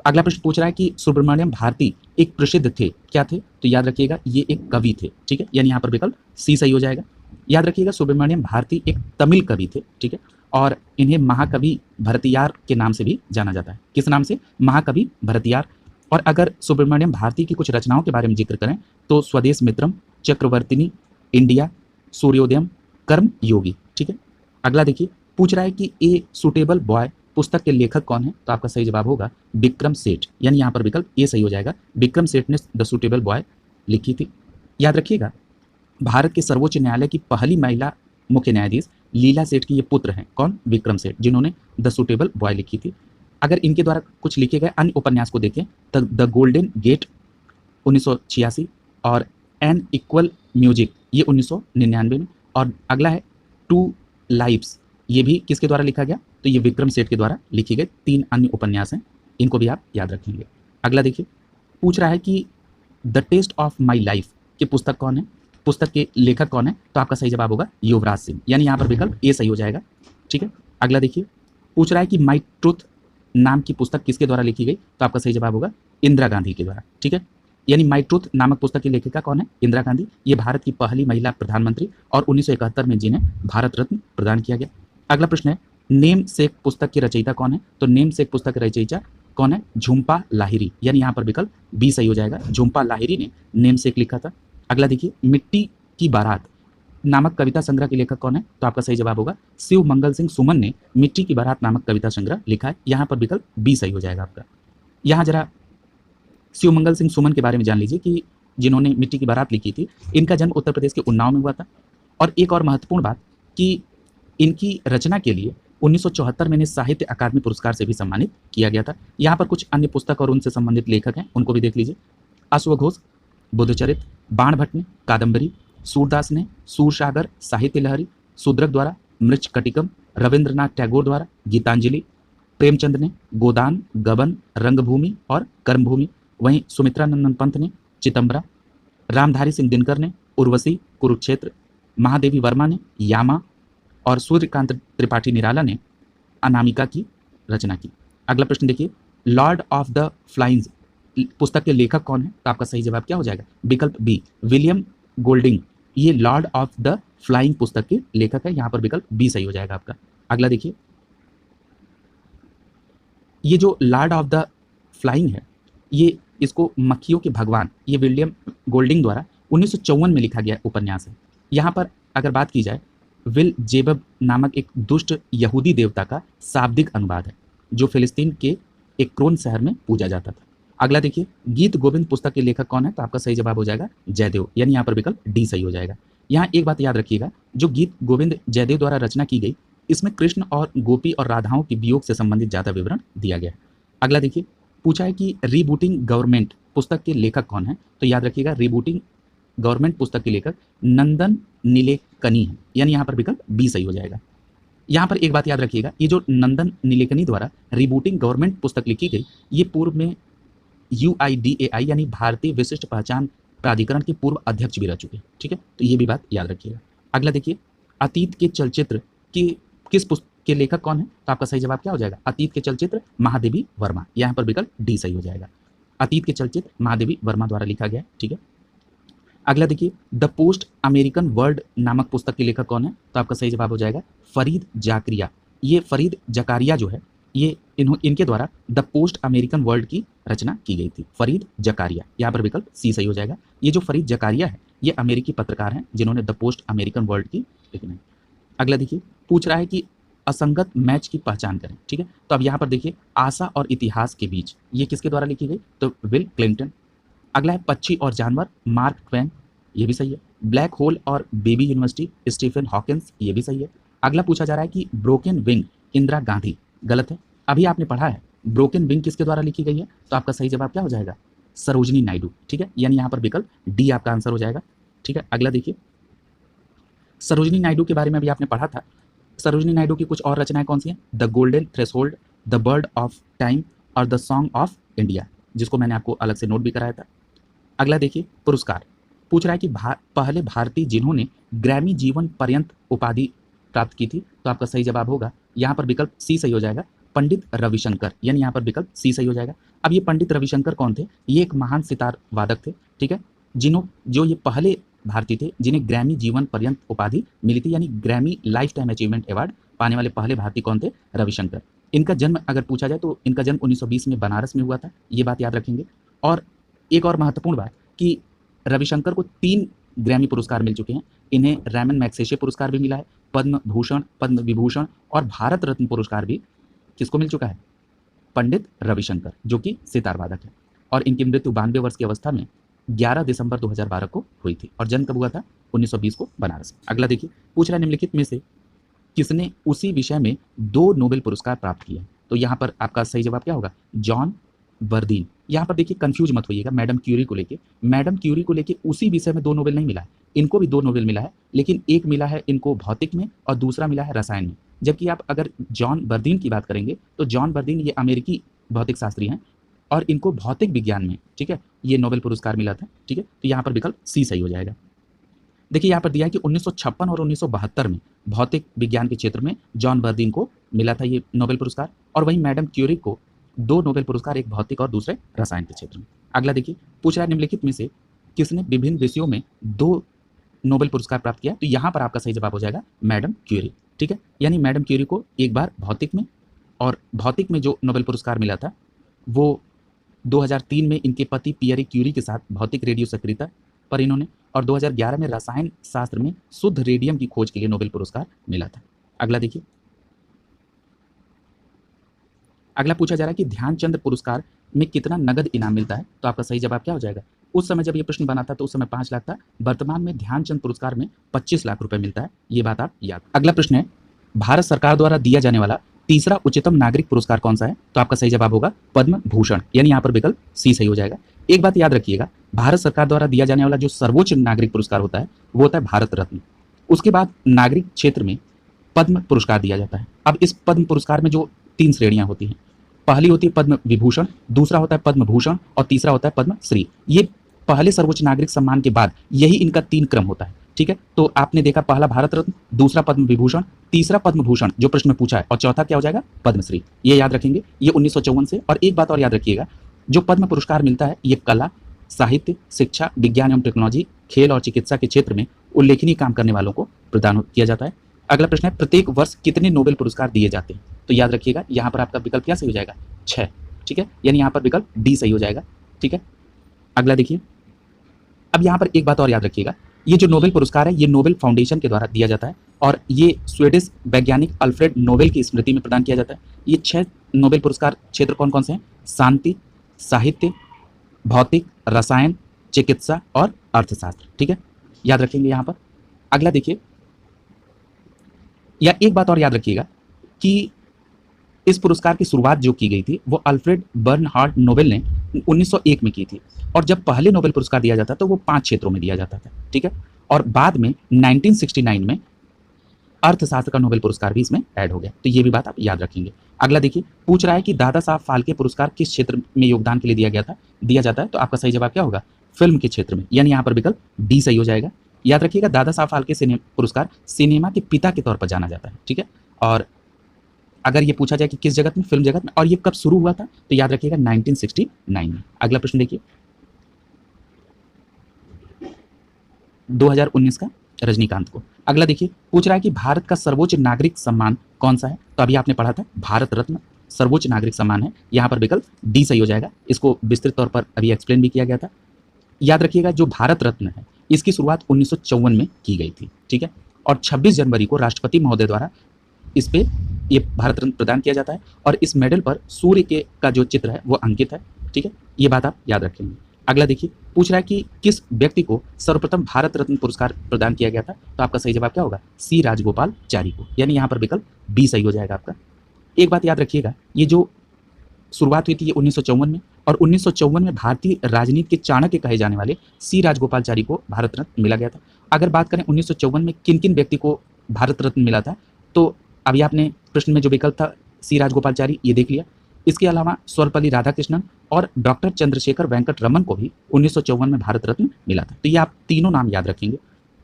अगला प्रश्न पूछ रहा है कि सुब्रमण्यम भारती एक प्रसिद्ध थे, क्या थे? तो याद रखिएगा ये एक कवि थे। ठीक है, यानी यहाँ पर विकल्प सी सही हो जाएगा। याद रखिएगा सुब्रमण्यम भारती एक तमिल कवि थे। ठीक है, और इन्हें महाकवि भरतियार के नाम से भी जाना जाता है। किस नाम से? महाकवि भरतियार। और अगर सुब्रमण्यम भारती की कुछ रचनाओं के बारे में जिक्र करें तो स्वदेश मित्रम, चक्रवर्तिनी, इंडिया, सूर्योदयम, कर्म योगी। ठीक है, अगला देखिए, पूछ रहा है कि ए सुटेबल बॉय पुस्तक के लेखक कौन है? तो आपका सही जवाब होगा विक्रम सेठ, यानी यहाँ पर विकल्प ए सही हो जाएगा। विक्रम सेठ ने द सुटेबल बॉय लिखी थी। याद रखिएगा भारत के सर्वोच्च न्यायालय की पहली महिला मुख्य न्यायाधीश लीला सेठ की ये पुत्र हैं। कौन? विक्रम सेठ, जिन्होंने द सुटेबल बॉय लिखी थी। अगर इनके द्वारा कुछ लिखे गए अन्य उपन्यास को देखें तो द गोल्डन गेट 1986 और एन इक्वल म्यूजिक ये 1999 में, और अगला है टू लाइव्स, ये भी किसके द्वारा लिखा गया? तो ये विक्रम सेठ के द्वारा लिखे गए 3 अन्य उपन्यास हैं, इनको भी आप याद रखेंगे। अगला देखिए, पूछ रहा है कि the test of my life की पुस्तक कौन है? पुस्तक के लेखक कौन है? तो आपका सही जवाब होगा युवराज सिंह, यानी यहाँ पर विकल्प ए सही हो जाएगा। ठीक है, अगला देखिए, पूछ रहा है कि माई ट्रूथ नाम की पुस्तक किसके द्वारा लिखी गई? तो आपका सही जवाब होगा इंदिरा गांधी के द्वारा। ठीक है, यानी माई ट्रूथ नामक पुस्तक की लेखिका कौन है? इंदिरा गांधी। ये भारत की पहली महिला प्रधानमंत्री और 1971 में जिन्हें भारत रत्न प्रदान किया गया। अगला प्रश्न है नेम सेक पुस्तक की रचयिता कौन है? तो नेम सेक पुस्तक की रचयिता कौन है? झुम्पा लाहिरी, यानी यहाँ पर विकल्प बी सही हो जाएगा। झुम्पा लाहिरी ने नेम सेक लिखा था। अगला देखिए, मिट्टी की बारात नामक कविता संग्रह के लेखक कौन है? तो आपका सही जवाब होगा शिव मंगल सिंह सुमन ने मिट्टी की बारात नामक कविता संग्रह लिखा है। यहाँ पर विकल्प बी सही हो जाएगा आपका। यहाँ जरा शिव मंगल सिंह सुमन के बारे में जान लीजिए कि जिन्होंने मिट्टी की बारात लिखी थी, इनका जन्म उत्तर प्रदेश के उन्नाव में हुआ था। और एक और महत्वपूर्ण बात कि इनकी रचना के लिए 1974 में इन्हें साहित्य अकादमी पुरस्कार से भी सम्मानित किया गया था। यहाँ पर कुछ अन्य पुस्तक और उनसे संबंधित लेखक हैं, उनको भी देख लीजिए। अश्वघोष बुद्धचरित, बाणभट्ट ने कादम्बरी, सूरदास ने सूरसागर साहित्य लहरी, शूद्रक द्वारा मृच्छकटिकम, रविंद्रनाथ टैगोर द्वारा गीतांजलि, प्रेमचंद ने गोदान, गबन, रंगभूमि और कर्मभूमि, वहीं सुमित्रानंदन पंत ने चितंबरा, रामधारी सिंह दिनकर ने उर्वशी, कुरुक्षेत्र, महादेवी वर्मा ने यामा और सूर्यकांत त्रिपाठी निराला ने अनामिका की रचना की। अगला प्रश्न देखिए, लॉर्ड ऑफ द फ्लाइंस पुस्तक के लेखक कौन है? तो आपका सही जवाब क्या हो जाएगा? विकल्प बी विलियम गोल्डिंग, ये लॉर्ड ऑफ द फ्लाइंग पुस्तक के लेखक है। यहाँ पर विकल्प बी सही हो जाएगा आपका। अगला देखिए, ये जो लॉर्ड ऑफ द फ्लाइंग है, ये इसको मक्खियों के भगवान, ये विलियम गोल्डिंग द्वारा 1954 में लिखा गया उपन्यास है। यहाँ पर अगर बात की जाए, विल जेबब नामक एक दुष्ट यहूदी देवता का शाब्दिक अनुवाद है जो फिलिस्तीन के एक्रोन शहर में पूजा जाता था। अगला देखिए, गीत गोविंद पुस्तक के लेखक कौन है? तो आपका सही जवाब हो जाएगा जयदेव, यानी यहाँ पर विकल्प डी सही हो जाएगा। यहाँ एक बात याद रखिएगा, जो गीत गोविंद जयदेव द्वारा रचना की गई, इसमें कृष्ण और गोपी और राधाओं के वियोग से संबंधित ज़्यादा विवरण दिया गया है। अगला देखिए, पूछा है कि रीबूटिंग गवर्नमेंट पुस्तक के लेखक कौन है? तो याद रखिएगा रीबूटिंग गवर्नमेंट पुस्तक के लेखक नंदन नीलेकनी है, यानी यहाँ पर विकल्प बी सही हो जाएगा। यहाँ पर एक बात याद रखिएगा, ये जो नंदन नीलेकनी द्वारा रिबूटिंग गवर्नमेंट पुस्तक लिखी गई, ये पूर्व में UIDAI यानी भारतीय विशिष्ट पहचान प्राधिकरण के पूर्व अध्यक्ष भी रह चुके हैं। ठीक है, तो ये भी बात याद रखिएगा। अगला देखिए, अतीत के चलचित्र की किस पुस्तक के लेखक कौन है? तो आपका सही जवाब क्या हो जाएगा? अतीत के चलचित्र महादेवी वर्मा, यहाँ पर विकल्प डी सही हो जाएगा। अतीत के चलचित्र महादेवी वर्मा द्वारा लिखा गया। ठीक है, अगला देखिए, द पोस्ट अमेरिकन वर्ल्ड नामक पुस्तक के लेखक कौन है? तो आपका सही जवाब हो जाएगा फरीद जाकरिया। ये फरीद जकारिया जो है, ये इनके द्वारा द पोस्ट अमेरिकन वर्ल्ड की रचना की गई थी। फरीद जकारिया, यहाँ पर विकल्प सी सही हो जाएगा। ये जो फरीद जकारिया है, ये अमेरिकी पत्रकार हैं जिन्होंने द पोस्ट अमेरिकन वर्ल्ड की लिखी है। अगला देखिए, पूछ रहा है कि असंगत मैच की पहचान करें। ठीक है, तो अब यहाँ पर देखिए आशा और इतिहास के बीच, ये किसके द्वारा लिखी गई? तो विल क्लिंटन। अगला है पक्षी और जानवर, मार्क ट्वेन, ये भी सही है। ब्लैक होल और बेबी यूनिवर्सिटी, स्टीफन हॉकिंस, ये भी सही है। अगला पूछा जा रहा है कि ब्रोकन विंग, इंदिरा गांधी, गलत है। अभी आपने पढ़ा है ब्रोकन विंग किसके द्वारा लिखी गई है, तो आपका सही जवाब क्या हो जाएगा? सरोजनी नायडू। ठीक है, यानी यहाँ पर विकल्प डी आपका आंसर हो जाएगा। ठीक है, अगला देखिए, सरोजनी नायडू के बारे में अभी आपने पढ़ा था। सरोजनी नायडू की कुछ और रचनाएं कौन सी हैं? The golden threshold, the bird of time और द सॉन्ग ऑफ इंडिया, जिसको मैंने आपको अलग से नोट भी कराया था। अगला देखिए, पुरस्कार पूछ रहा है कि पहले भारतीय जिन्होंने ग्रैमी जीवन पर्यंत उपाधि प्राप्त की थी, तो आपका सही जवाब होगा यहाँ पर विकल्प सी सही हो जाएगा, पंडित रविशंकर, यानी यहाँ पर विकल्प सी सही हो जाएगा। अब ये पंडित रविशंकर कौन थे? ये एक महान सितार वादक थे। ठीक है, जो ये पहले भारतीय थे जिन्हें ग्रैमी जीवन पर्यंत उपाधि मिली थी, यानी Grammy life time achievement award पाने वाले पहले भारतीय कौन थे? रविशंकर। इनका जन्म अगर पूछा जाए तो इनका जन्म 1920 में बनारस में हुआ था, ये बात याद रखेंगे। और एक और महत्वपूर्ण बात कि रविशंकर को 3 ग्रैमी पुरस्कार मिल चुके हैं। इन्हें रैमन मैग्सेसे पुरस्कार भी मिला है, पद्म भूषण, पद्म विभूषण और भारत रत्न पुरस्कार भी किसको मिल चुका है? पंडित रविशंकर, जो कि सितार वादक है। और इनकी मृत्यु 92 वर्ष की अवस्था में 11 दिसंबर 2012 को हुई थी और जन्म कब हुआ था? 1920 को, बनारस। अगला देखिए, पूछ रहा है निम्नलिखित में से किसने उसी विषय में 2 नोबेल पुरस्कार प्राप्त किए? तो यहाँ पर आपका सही जवाब क्या होगा? जॉन बर्दीन। यहाँ पर देखिए कंफ्यूज मत होइएगा, मैडम क्यूरी को लेके, मैडम क्यूरी को लेके उसी विषय में 2 नोबेल नहीं मिला है, इनको भी 2 नोबेल मिला है, लेकिन एक मिला है इनको भौतिक में और दूसरा मिला है रसायन में। जबकि आप अगर जॉन बर्दीन की बात करेंगे तो जॉन बर्दीन ये अमेरिकी भौतिक शास्त्री हैं और इनको भौतिक विज्ञान में, ठीक है, ये नोबेल पुरस्कार मिला था। ठीक है, तो यहाँ पर विकल्प सी सही हो जाएगा। देखिए यहाँ पर दिया है कि 1956 और 1972 में भौतिक विज्ञान के क्षेत्र में जॉन बर्दीन को मिला था ये नोबेल पुरस्कार, और वहीं मैडम क्यूरी को 2 नोबेल पुरस्कार, एक भौतिक और दूसरे रसायन के क्षेत्र में। अगला देखिए, पूछ रहा है निम्नलिखित में से किसने विभिन्न विषयों में 2 नोबेल पुरस्कार प्राप्त किया? तो यहाँ पर आपका सही जवाब हो जाएगा मैडम क्यूरी। ठीक है, यानी मैडम क्यूरी को एक बार भौतिक में, और भौतिक में जो नोबेल पुरस्कार मिला था वो 2003 में इनके पति पियरे क्यूरी के साथ भौतिक रेडियो सक्रियता पर इन्होंने, और 2011 में रसायन शास्त्र में शुद्ध रेडियम की खोज के लिए नोबेल पुरस्कार मिला था। अगला देखिए, अगला पूछा जा रहा है कि ध्यानचंद पुरस्कार में कितना नगद इनाम मिलता है? तो आपका सही जवाब क्या हो जाएगा? उस समय जब ये प्रश्न बना था तो उस समय 5 लाख था, वर्तमान में ध्यानचंद पुरस्कार में 25 लाख रुपए मिलता है, ये बात आप याद। अगला प्रश्न है, भारत सरकार द्वारा दिया जाने वाला तीसरा उच्चतम नागरिक पुरस्कार कौन सा है? तो आपका सही जवाब होगा पद्म भूषण, यानी यहाँ पर विकल्प सी सही हो जाएगा। एक बात याद रखिएगा, भारत सरकार द्वारा दिया जाने वाला जो सर्वोच्च नागरिक पुरस्कार होता है वो होता है भारत रत्न। उसके बाद नागरिक क्षेत्र में पद्म पुरस्कार दिया जाता है। अब इस पद्म पुरस्कार में जो 3 श्रेणियां होती हैं, पहली होती है पद्म विभूषण, दूसरा होता है पद्म भूषण और तीसरा होता है पद्म श्री। ये पहले सर्वोच्च नागरिक सम्मान के बाद यही इनका 3 क्रम होता है। ठीक है, तो आपने देखा पहला भारत रत्न, दूसरा पद्म विभूषण, तीसरा पद्म भूषण जो प्रश्न में पूछा है, और चौथा क्या हो जाएगा? पद्मश्री। ये याद रखेंगे, ये 1954 से। और एक बात और याद रखिएगा, जो पद्म पुरस्कार मिलता है ये कला, साहित्य, शिक्षा, विज्ञान एवं टेक्नोलॉजी, खेल और चिकित्सा के क्षेत्र में उल्लेखनीय काम करने वालों को प्रदान किया जाता है। अगला प्रश्न है, प्रत्येक वर्ष कितने नोबेल पुरस्कार दिए जाते हैं? तो याद रखिएगा यहाँ पर आपका विकल्प क्या सही हो जाएगा? 6। ठीक है, यानी यहाँ पर विकल्प डी सही हो जाएगा। ठीक है, अगला देखिए, अब यहाँ पर एक बात और याद रखिएगा, ये जो नोबेल पुरस्कार है ये नोबेल फाउंडेशन के द्वारा दिया जाता है और ये स्वीडिश वैज्ञानिक अल्फ्रेड नोबेल की स्मृति में प्रदान किया जाता है। ये 6 नोबेल पुरस्कार क्षेत्र कौन कौन से हैं? शांति, साहित्य, भौतिक, रसायन, चिकित्सा और अर्थशास्त्र। ठीक है, याद रखेंगे यहाँ पर। अगला देखिए, या एक बात और याद रखिएगा कि इस पुरस्कार की शुरुआत जो की गई थी वो अल्फ्रेड बर्नहार्ड नोबेल ने 1901 में की थी, और जब पहले नोबेल पुरस्कार दिया जाता तो वो 5 क्षेत्रों में दिया जाता था। ठीक है, और बाद में 1969 में अर्थशास्त्र का नोबेल पुरस्कार भी इसमें ऐड हो गया, तो ये भी बात आप याद रखेंगे। अगला देखिए, पूछ रहा है कि दादा साहब फाल्के पुरस्कार किस क्षेत्र में योगदान के लिए दिया जाता है? तो आपका सही जवाब क्या होगा? फिल्म के क्षेत्र में, यानी यहाँ पर विकल्प डी सही हो जाएगा। याद रखिएगा, दादा साहब फाल्के पुरस्कार सिनेमा के पिता के तौर पर जाना जाता है। ठीक है, और अगर ये पूछा जाए कि किस जगत में, फिल्म जगत में, और ये कब शुरू हुआ था, तो याद रखिएगा 1969 में। अगला प्रश्न देखिए, 2019 का रजनीकांत को। अगला देखिए, पूछ रहा है कि भारत का सर्वोच्च नागरिक सम्मान कौन सा है? तो अभी आपने पढ़ा था भारत रत्न सर्वोच्च नागरिक सम्मान है, यहाँ पर विकल्प डी सही हो जाएगा। इसको विस्तृत तौर पर अभी एक्सप्लेन भी किया गया था। याद रखिएगा, जो भारत रत्न है इसकी शुरुआत 1954 में की गई थी। ठीक है, और 26 जनवरी को राष्ट्रपति महोदय द्वारा इस पे ये भारत रत्न प्रदान किया जाता है और इस मेडल पर सूर्य के का जो चित्र है वो अंकित है। ठीक है, ये बात आप याद रखेंगे। अगला देखिए, पूछ रहा है कि किस व्यक्ति को सर्वप्रथम भारत रत्न पुरस्कार प्रदान किया गया था। तो आपका सही जवाब क्या होगा? सी राजगोपालचारी को, यानी यहाँ पर विकल्प बी सही हो जाएगा आपका। एक बात याद रखिएगा, ये जो शुरुआत हुई थी ये 1954 में, और 1954 में भारतीय राजनीति के चाणक्य कहे जाने वाले सी राजगोपालचारी को भारत रत्न मिला गया था। अगर बात करें 1954 में किन किन व्यक्ति को भारत रत्न मिला था, तो अभी आपने प्रश्न में जो विकल्प था सी राजगोपालचारी, ये देख लिया। इसके अलावा सर्वपल्ली राधाकृष्णन और डॉक्टर चंद्रशेखर वेंकट रमन को भी 1954 में भारत रत्न मिला था। तो ये आप तीनों नाम याद रखेंगे।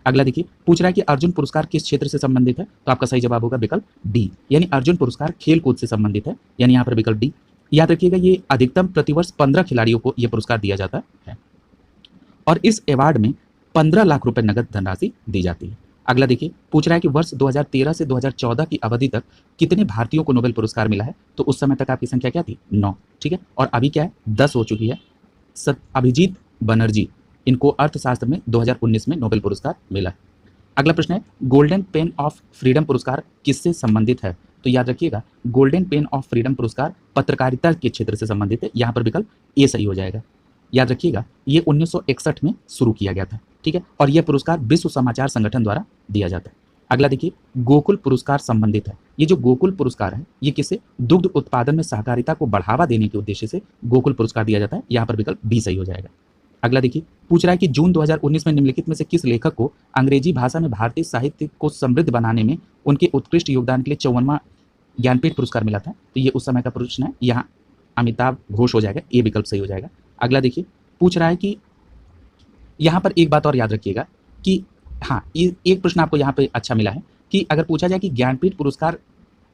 अगला देखिए, पूछ रहा है कि अर्जुन पुरस्कार किस क्षेत्र से संबंधित है। तो आपका सही जवाब होगा विकल्प डी, यानी अर्जुन पुरस्कार खेल कूद से संबंधित है, यानी यहाँ पर विकल्प डी। याद रखिएगा, ये अधिकतम प्रतिवर्ष 15 खिलाड़ियों को यह पुरस्कार दिया जाता है और इस अवार्ड में 15 लाख रुपए नगद धनराशि दी जाती है। अगला देखिए, पूछ रहा है कि वर्ष 2013 से 2014 की अवधि तक कितने भारतीयों को नोबेल पुरस्कार मिला है। तो उस समय तक आपकी संख्या क्या थी? 9। ठीक है, और अभी क्या है? 10 हो चुकी है। अभिजीत बनर्जी, इनको अर्थशास्त्र में 2019 में नोबेल पुरस्कार मिला है। अगला प्रश्न है, गोल्डन पेन ऑफ फ्रीडम पुरस्कार किससे संबंधित है। तो याद रखिएगा, गोल्डन पेन ऑफ फ्रीडम पुरस्कार पत्रकारिता के क्षेत्र से संबंधित है, यहाँ पर विकल्प ए सही हो जाएगा। याद रखिएगा, ये 1961 में शुरू किया गया था। ठीक है, और यह पुरस्कार विश्व समाचार संगठन द्वारा दिया जाता है। अगला देखिए, गोकुल पुरस्कार संबंधित है। ये जो गोकुल पुरस्कार है, ये किसे? दुग्ध उत्पादन में सहकारिता को बढ़ावा देने के उद्देश्य से गोकुल पुरस्कार दिया जाता है, यहाँ पर विकल्प बी सही हो जाएगा। अगला देखिए, पूछ रहा है कि जून 2019 में निम्नलिखित में से किस लेखक को अंग्रेजी भाषा में भारतीय साहित्य को समृद्ध बनाने में उनके उत्कृष्ट योगदान के लिए 54वां ज्ञानपीठ पुरस्कार मिला था। तो ये उस समय का प्रश्न है, यहाँ अमिताभ घोष हो जाएगा, ए विकल्प सही हो जाएगा। अगला देखिए, पूछ रहा है कि यहाँ पर एक बात और याद रखिएगा कि हाँ, एक प्रश्न आपको यहाँ पे अच्छा मिला है कि अगर पूछा जाए कि ज्ञानपीठ पुरस्कार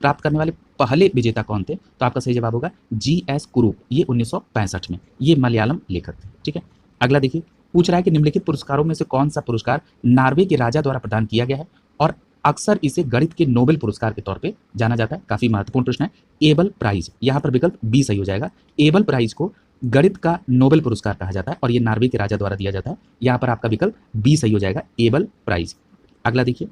प्राप्त करने वाले पहले विजेता कौन थे, तो आपका सही जवाब होगा जी.एस. कुरूप, ये 1965 में, ये मलयालम लेखक थे। ठीक है, अगला देखिए, पूछ रहा है कि निम्नलिखित पुरस्कारों में से कौन सा पुरस्कार नॉर्वे के राजा द्वारा प्रदान किया गया है और अक्सर इसे गणित के नोबेल पुरस्कार के तौर पे जाना जाता है। काफी महत्वपूर्ण प्रश्न है। एबल प्राइज, यहाँ पर विकल्प बी सही हो जाएगा। एबल प्राइज को गणित का नोबेल पुरस्कार कहा जाता है और ये नॉर्वे के राजा द्वारा दिया जाता है, यहाँ पर आपका विकल्प बी सही हो जाएगा, एबल प्राइज। अगला देखिए,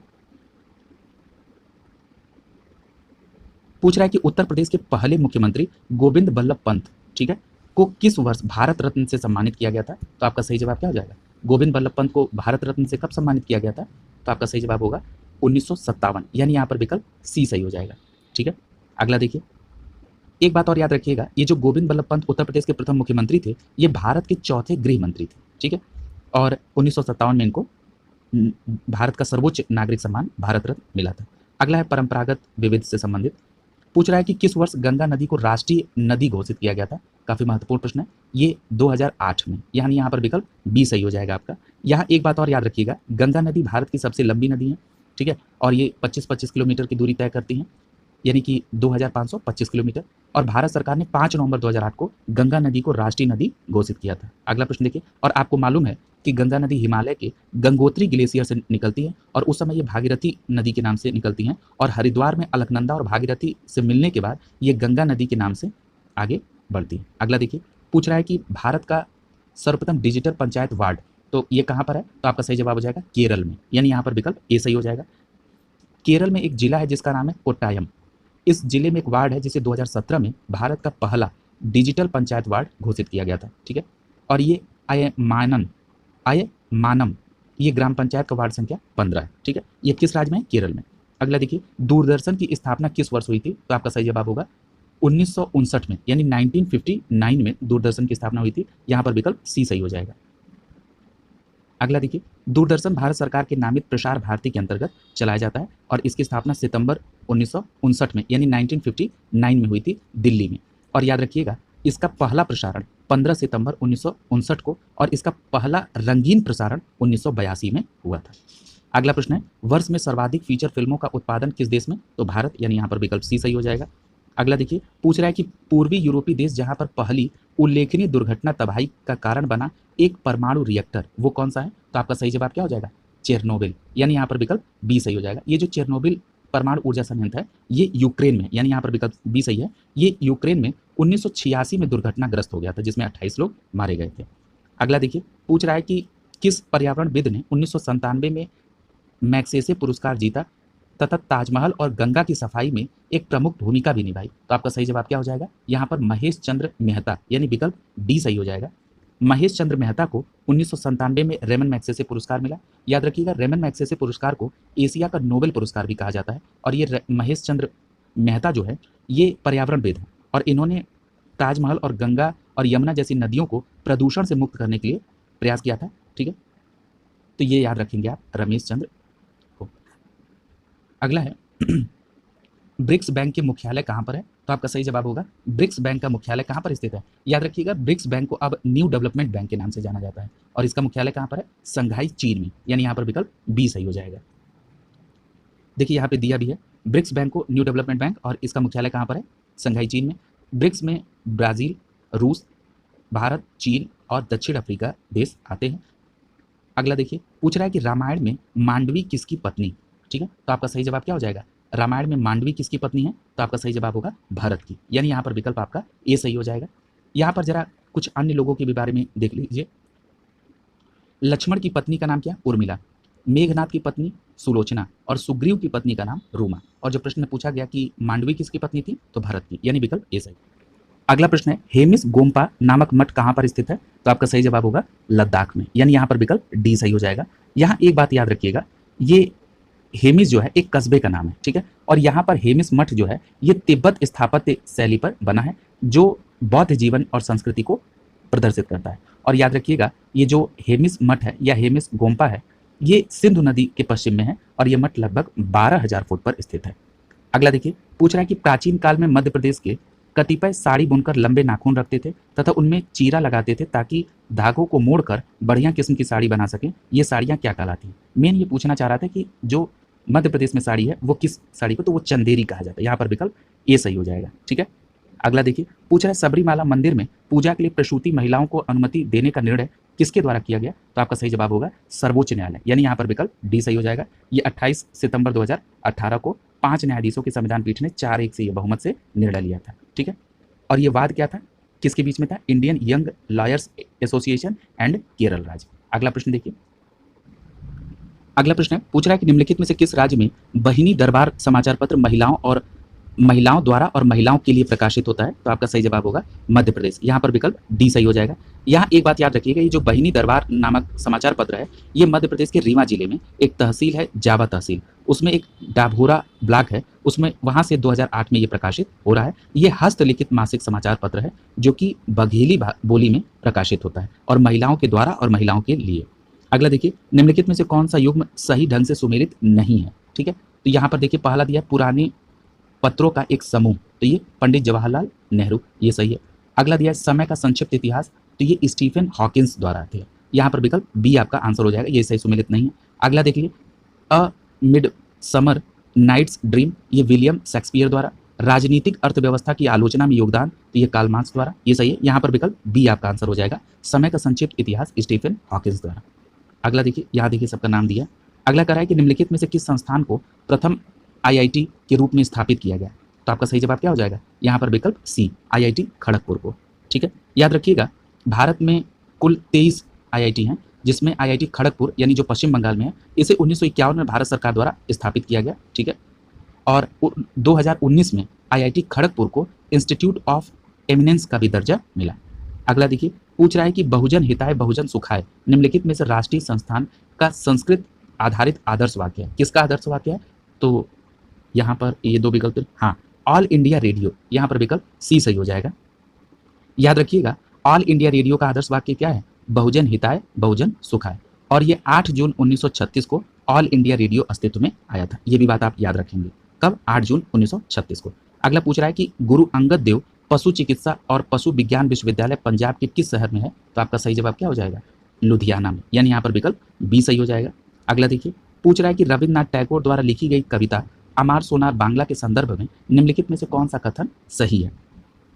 पूछ रहा है कि उत्तर प्रदेश के पहले मुख्यमंत्री गोविंद बल्लभ पंत, ठीक है, को किस वर्ष भारत रत्न से सम्मानित किया गया था। तो आपका सही जवाब क्या हो जाएगा? गोविंद बल्लभ पंत को भारत रत्न से कब सम्मानित किया गया था। तो आपका सही जवाब होगा 1957, यानी यहाँ पर विकल्प सी सही हो जाएगा। ठीक है, अगला देखिए, एक बात और याद रखिएगा, ये जो गोविंद बल्लभ पंत उत्तर प्रदेश के प्रथम मुख्यमंत्री थे, ये भारत के चौथे गृह मंत्री थे। ठीक है, और 1957 में इनको भारत का सर्वोच्च नागरिक सम्मान भारत रत्न मिला था। अगला है परंपरागत विविध से संबंधित। पूछ रहा है कि किस वर्ष गंगा नदी को राष्ट्रीय नदी घोषित किया गया था। काफी महत्वपूर्ण प्रश्न है, ये 2008 में, यानी यहाँ पर विकल्प बी सही हो जाएगा आपका। यहाँ एक बात और याद रखिएगा, गंगा नदी भारत की सबसे लंबी नदी है। ठीक है, और ये 25-25 किलोमीटर की दूरी तय करती है, यानी कि 2525 किलोमीटर, और भारत सरकार ने 5 नवंबर 2008 को गंगा नदी को राष्ट्रीय नदी घोषित किया था। अगला प्रश्न देखिए, और आपको मालूम है कि गंगा नदी हिमालय के गंगोत्री ग्लेशियर से निकलती है और उस समय ये भागीरथी नदी के नाम से निकलती हैं, और हरिद्वार में अलकनंदा और भागीरथी से मिलने के बाद ये गंगा नदी के नाम से आगे बढ़ती है। अगला देखिए, पूछ रहा है कि भारत का सर्वप्रथम डिजिटल पंचायत वार्ड, तो ये कहाँ पर है। तो आपका सही जवाब हो जाएगा केरल में, यानी यहाँ पर विकल्प ए सही हो जाएगा। केरल में एक जिला है जिसका नाम है कोट्टायम। इस जिले में एक वार्ड है जिसे 2017 में भारत का पहला डिजिटल पंचायत वार्ड घोषित किया गया था। ठीक है, और ये मानम, ये ग्राम पंचायत का वार्ड संख्या 15 है। ठीक है, ये किस राज्य में है? केरल में। अगला देखिए, दूरदर्शन की स्थापना किस वर्ष हुई थी। तो आपका सही जवाब होगा 1959 में, यानी 1959 में दूरदर्शन की स्थापना हुई थी, यहाँ पर विकल्प सी सही हो जाएगा। अगला देखिए, दूरदर्शन भारत सरकार के नामित प्रसार भारती के अंतर्गत चलाया जाता है और इसकी स्थापना सितंबर 1959 में, यानी 1959 में हुई थी दिल्ली में। और याद रखिएगा, इसका पहला प्रसारण 15 सितंबर 1959 को और इसका पहला रंगीन प्रसारण 1982 में हुआ था। अगला प्रश्न है, वर्ष में सर्वाधिक फीचर फिल्मों का उत्पादन किस देश में। तो भारत, यानी यहाँ पर विकल्प सी सही हो जाएगा। अगला देखिए, पूछ रहा है कि पूर्वी यूरोपीय देश जहाँ पर पहली उल्लेखनीय दुर्घटना तबाही का कारण बना एक परमाणु रिएक्टर, वो कौन सा है। तो आपका सही जवाब क्या हो जाएगा? चेरनोबिल, यानी यहाँ पर विकल्प बी सही हो जाएगा। ये जो चेरनोबिल परमाणु ऊर्जा संयंत्र है, ये यूक्रेन में, यानी यहाँ पर विकल्प बी सही है, ये यूक्रेन में 1986 में दुर्घटनाग्रस्त हो गया था, जिसमें 28 लोग मारे गए थे। अगला देखिए, पूछ रहा है कि किस पर्यावरणविद ने 1997 में मैग्सेसे पुरस्कार जीता तथा ताजमहल और गंगा की सफाई में एक प्रमुख भूमिका भी निभाई। तो आपका सही जवाब क्या हो जाएगा? यहाँ पर महेश चंद्र मेहता, यानी विकल्प डी सही हो जाएगा। महेश चंद्र मेहता को 1997 में रेमन मैग्सेसे पुरस्कार मिला। याद रखिएगा, रेमन मैग्सेसे पुरस्कार को एशिया का नोबेल पुरस्कार भी कहा जाता है। और ये महेश चंद्र मेहता जो है ये पर्यावरणविद हैं और इन्होंने ताजमहल और गंगा और यमुना जैसी नदियों को प्रदूषण से मुक्त करने के लिए प्रयास किया था। ठीक है, तो ये याद रखेंगे आप रमेश चंद्र को। अगला है ब्रिक्स बैंक के मुख्यालय कहाँ पर है? तो आपका सही जवाब होगा ब्रिक्स बैंक का मुख्यालय कहाँ पर स्थित है? याद रखिएगा, ब्रिक्स बैंक को अब न्यू डेवलपमेंट बैंक के नाम से जाना जाता है और इसका मुख्यालय कहाँ पर है? संघाई चीन में, यानी यहाँ पर विकल्प बी सही हो जाएगा। देखिए यहाँ पे दिया भी है ब्रिक्स बैंक को न्यू डेवलपमेंट बैंक, और इसका मुख्यालय कहाँ पर है? संघाई चीन में। ब्रिक्स में ब्राज़ील, रूस, भारत, चीन और दक्षिण अफ्रीका देश आते हैं। अगला देखिए, पूछ रहा है कि रामायण में मांडवी किसकी पत्नी? ठीक है, तो आपका सही जवाब क्या हो जाएगा? रामायण में मांडवी किसकी पत्नी है? तो आपका सही जवाब होगा भरत की, यानी यहाँ पर विकल्प आपका ए सही हो जाएगा। यहाँ पर जरा कुछ अन्य लोगों के भी बारे में देख लीजिए। लक्ष्मण की पत्नी का नाम क्या? उर्मिला। मेघनाथ की पत्नी सुलोचना और सुग्रीव की पत्नी का नाम रूमा। और जो प्रश्न पूछा गया कि मांडवी किसकी पत्नी थी, तो भरत की, यानी विकल्प ए सही। अगला प्रश्न है हेमिस गोम्पा नामक मठ कहाँ पर स्थित है? तो आपका सही जवाब होगा लद्दाख में, यानी यहाँ पर विकल्प डी सही हो जाएगा। यहाँ एक बात याद रखिएगा, ये हेमिस जो है एक कस्बे का नाम है, ठीक है, और यहाँ पर हेमिस मठ जो है ये तिब्बत स्थापत्य शैली पर बना है जो बौद्ध जीवन और संस्कृति को प्रदर्शित करता है। और याद रखिएगा, ये जो हेमिस मठ है या हेमिस गोम्पा है ये सिंधु नदी के पश्चिम में है और ये मठ लगभग 12,000 फुट पर स्थित है। अगला देखिए, पूछ रहा है कि प्राचीन काल में मध्य प्रदेश के कतिपय साड़ी बुनकर लंबे नाखून रखते थे तथा उनमें चीरा लगाते थे ताकि धागों को मोड़कर बढ़िया किस्म की साड़ी बना सकें। ये साड़ियाँ क्या कहलाती हैं? मेन ये पूछना चाह रहा था कि जो मध्य प्रदेश में साड़ी है वो किस साड़ी को, तो वो चंदेरी कहा जाता है। यहाँ पर विकल्प ए सही हो जाएगा। ठीक है, अगला देखिए, पूछ रहा है सबरीमाला मंदिर में पूजा के लिए प्रसूति महिलाओं को अनुमति देने का निर्णय किसके द्वारा किया गया? तो आपका सही जवाब होगा सर्वोच्च न्यायालय, यानी यहाँ पर विकल्प डी सही हो जाएगा। ये 28 सितंबर 2018 को 5 न्यायाधीशों की संविधान पीठ ने 4-1 से ये बहुमत से निर्णय लिया था। ठीक है, और ये वाद क्या था, किसके बीच में था? Indian young lawyers association and Kerala राज्य। अगला प्रश्न देखिए, अगला प्रश्न है पूछ रहा है कि निम्नलिखित में से किस राज्य में बहिनी दरबार समाचार पत्र महिलाओं द्वारा और महिलाओं के लिए प्रकाशित होता है? तो आपका सही जवाब होगा मध्य प्रदेश, यहाँ पर विकल्प डी सही हो जाएगा। यहाँ एक बात याद रखिएगा, ये जो बहिनी दरबार नामक समाचार पत्र है ये मध्य प्रदेश के रीवा जिले में एक तहसील है, जावा तहसील, उसमें एक डाभोरा ब्लॉक है, उसमें वहाँ से 2008 में ये प्रकाशित हो रहा है। ये हस्तलिखित मासिक समाचार पत्र है जो कि बघेली बोली में प्रकाशित होता है और महिलाओं के द्वारा और महिलाओं के लिए। अगला देखिए, निम्नलिखित में से कौन सा युग्म सही ढंग से सुमेलित नहीं है? ठीक है, तो यहाँ पर देखिए पहला दिया पुराने पत्रों का एक समूह, तो ये पंडित जवाहरलाल नेहरू, ये सही है। अगला दिया समय का संक्षिप्त इतिहास, तो ये स्टीफन हॉकिंस द्वारा आते हैं, यहाँ पर विकल्प बी आपका आंसर हो जाएगा, ये सही सुमेलित नहीं है। अगला देखिए a midsummer night's dream, ये विलियम शेक्सपियर द्वारा। राजनीतिक अर्थव्यवस्था की आलोचना में योगदान, तो ये कार्ल मार्क्स द्वारा, ये सही है, यहाँ पर विकल्प बी आपका आंसर हो जाएगा, समय का संक्षिप्त इतिहास स्टीफन हॉकिंस द्वारा। अगला देखिए, यहाँ देखिए सबका नाम दिया। अगला कह रहा है कि निम्नलिखित में से किस संस्थान को प्रथम आईआईटी के रूप में स्थापित किया गया? तो आपका सही जवाब क्या हो जाएगा? यहाँ पर विकल्प सी आईआईटी खड़गपुर को। ठीक है, याद रखिएगा भारत में कुल 23 आईआईटी हैं जिसमें आईआईटी खड़गपुर यानी जो पश्चिम बंगाल में है इसे 1951 में भारत सरकार द्वारा स्थापित किया गया। ठीक है, और 2019 में आईआईटी खड़गपुर को इंस्टीट्यूट ऑफ एमिनेंस का भी दर्जा मिला। अगला देखिए, पूछ रहा है कि बहुजन हिताय बहुजन सुखाय निम्नलिखित में से राष्ट्रीय संस्थान का संस्कृत आधारित आदर्श वाक्य है? किसका आदर्श वाक्य है? तो यहाँ पर ये दो विकल्प, हाँ, ऑल इंडिया रेडियो, यहाँ पर विकल्प सी सही हो जाएगा। याद रखिएगा, ऑल इंडिया रेडियो का आदर्श वाक्य क्या है? बहुजन हिताय बहुजन सुखाय, और ये 8 जून 1936 को ऑल इंडिया रेडियो अस्तित्व में आया था। ये भी बात आप याद रखेंगे, कब? 8 जून 1936 को। अगला पूछ रहा है कि गुरु अंगद देव पशु चिकित्सा और पशु विज्ञान विश्वविद्यालय पंजाब के किस शहर में है? तो आपका सही जवाब क्या हो जाएगा? लुधियाना में, यानी यहाँ पर विकल्प बी सही हो जाएगा। अगला देखिए, पूछ रहा है कि रविन्द्रनाथ टैगोर द्वारा लिखी गई कविता अमार सोनार बांग्ला के संदर्भ में निम्नलिखित में से कौन सा कथन सही है?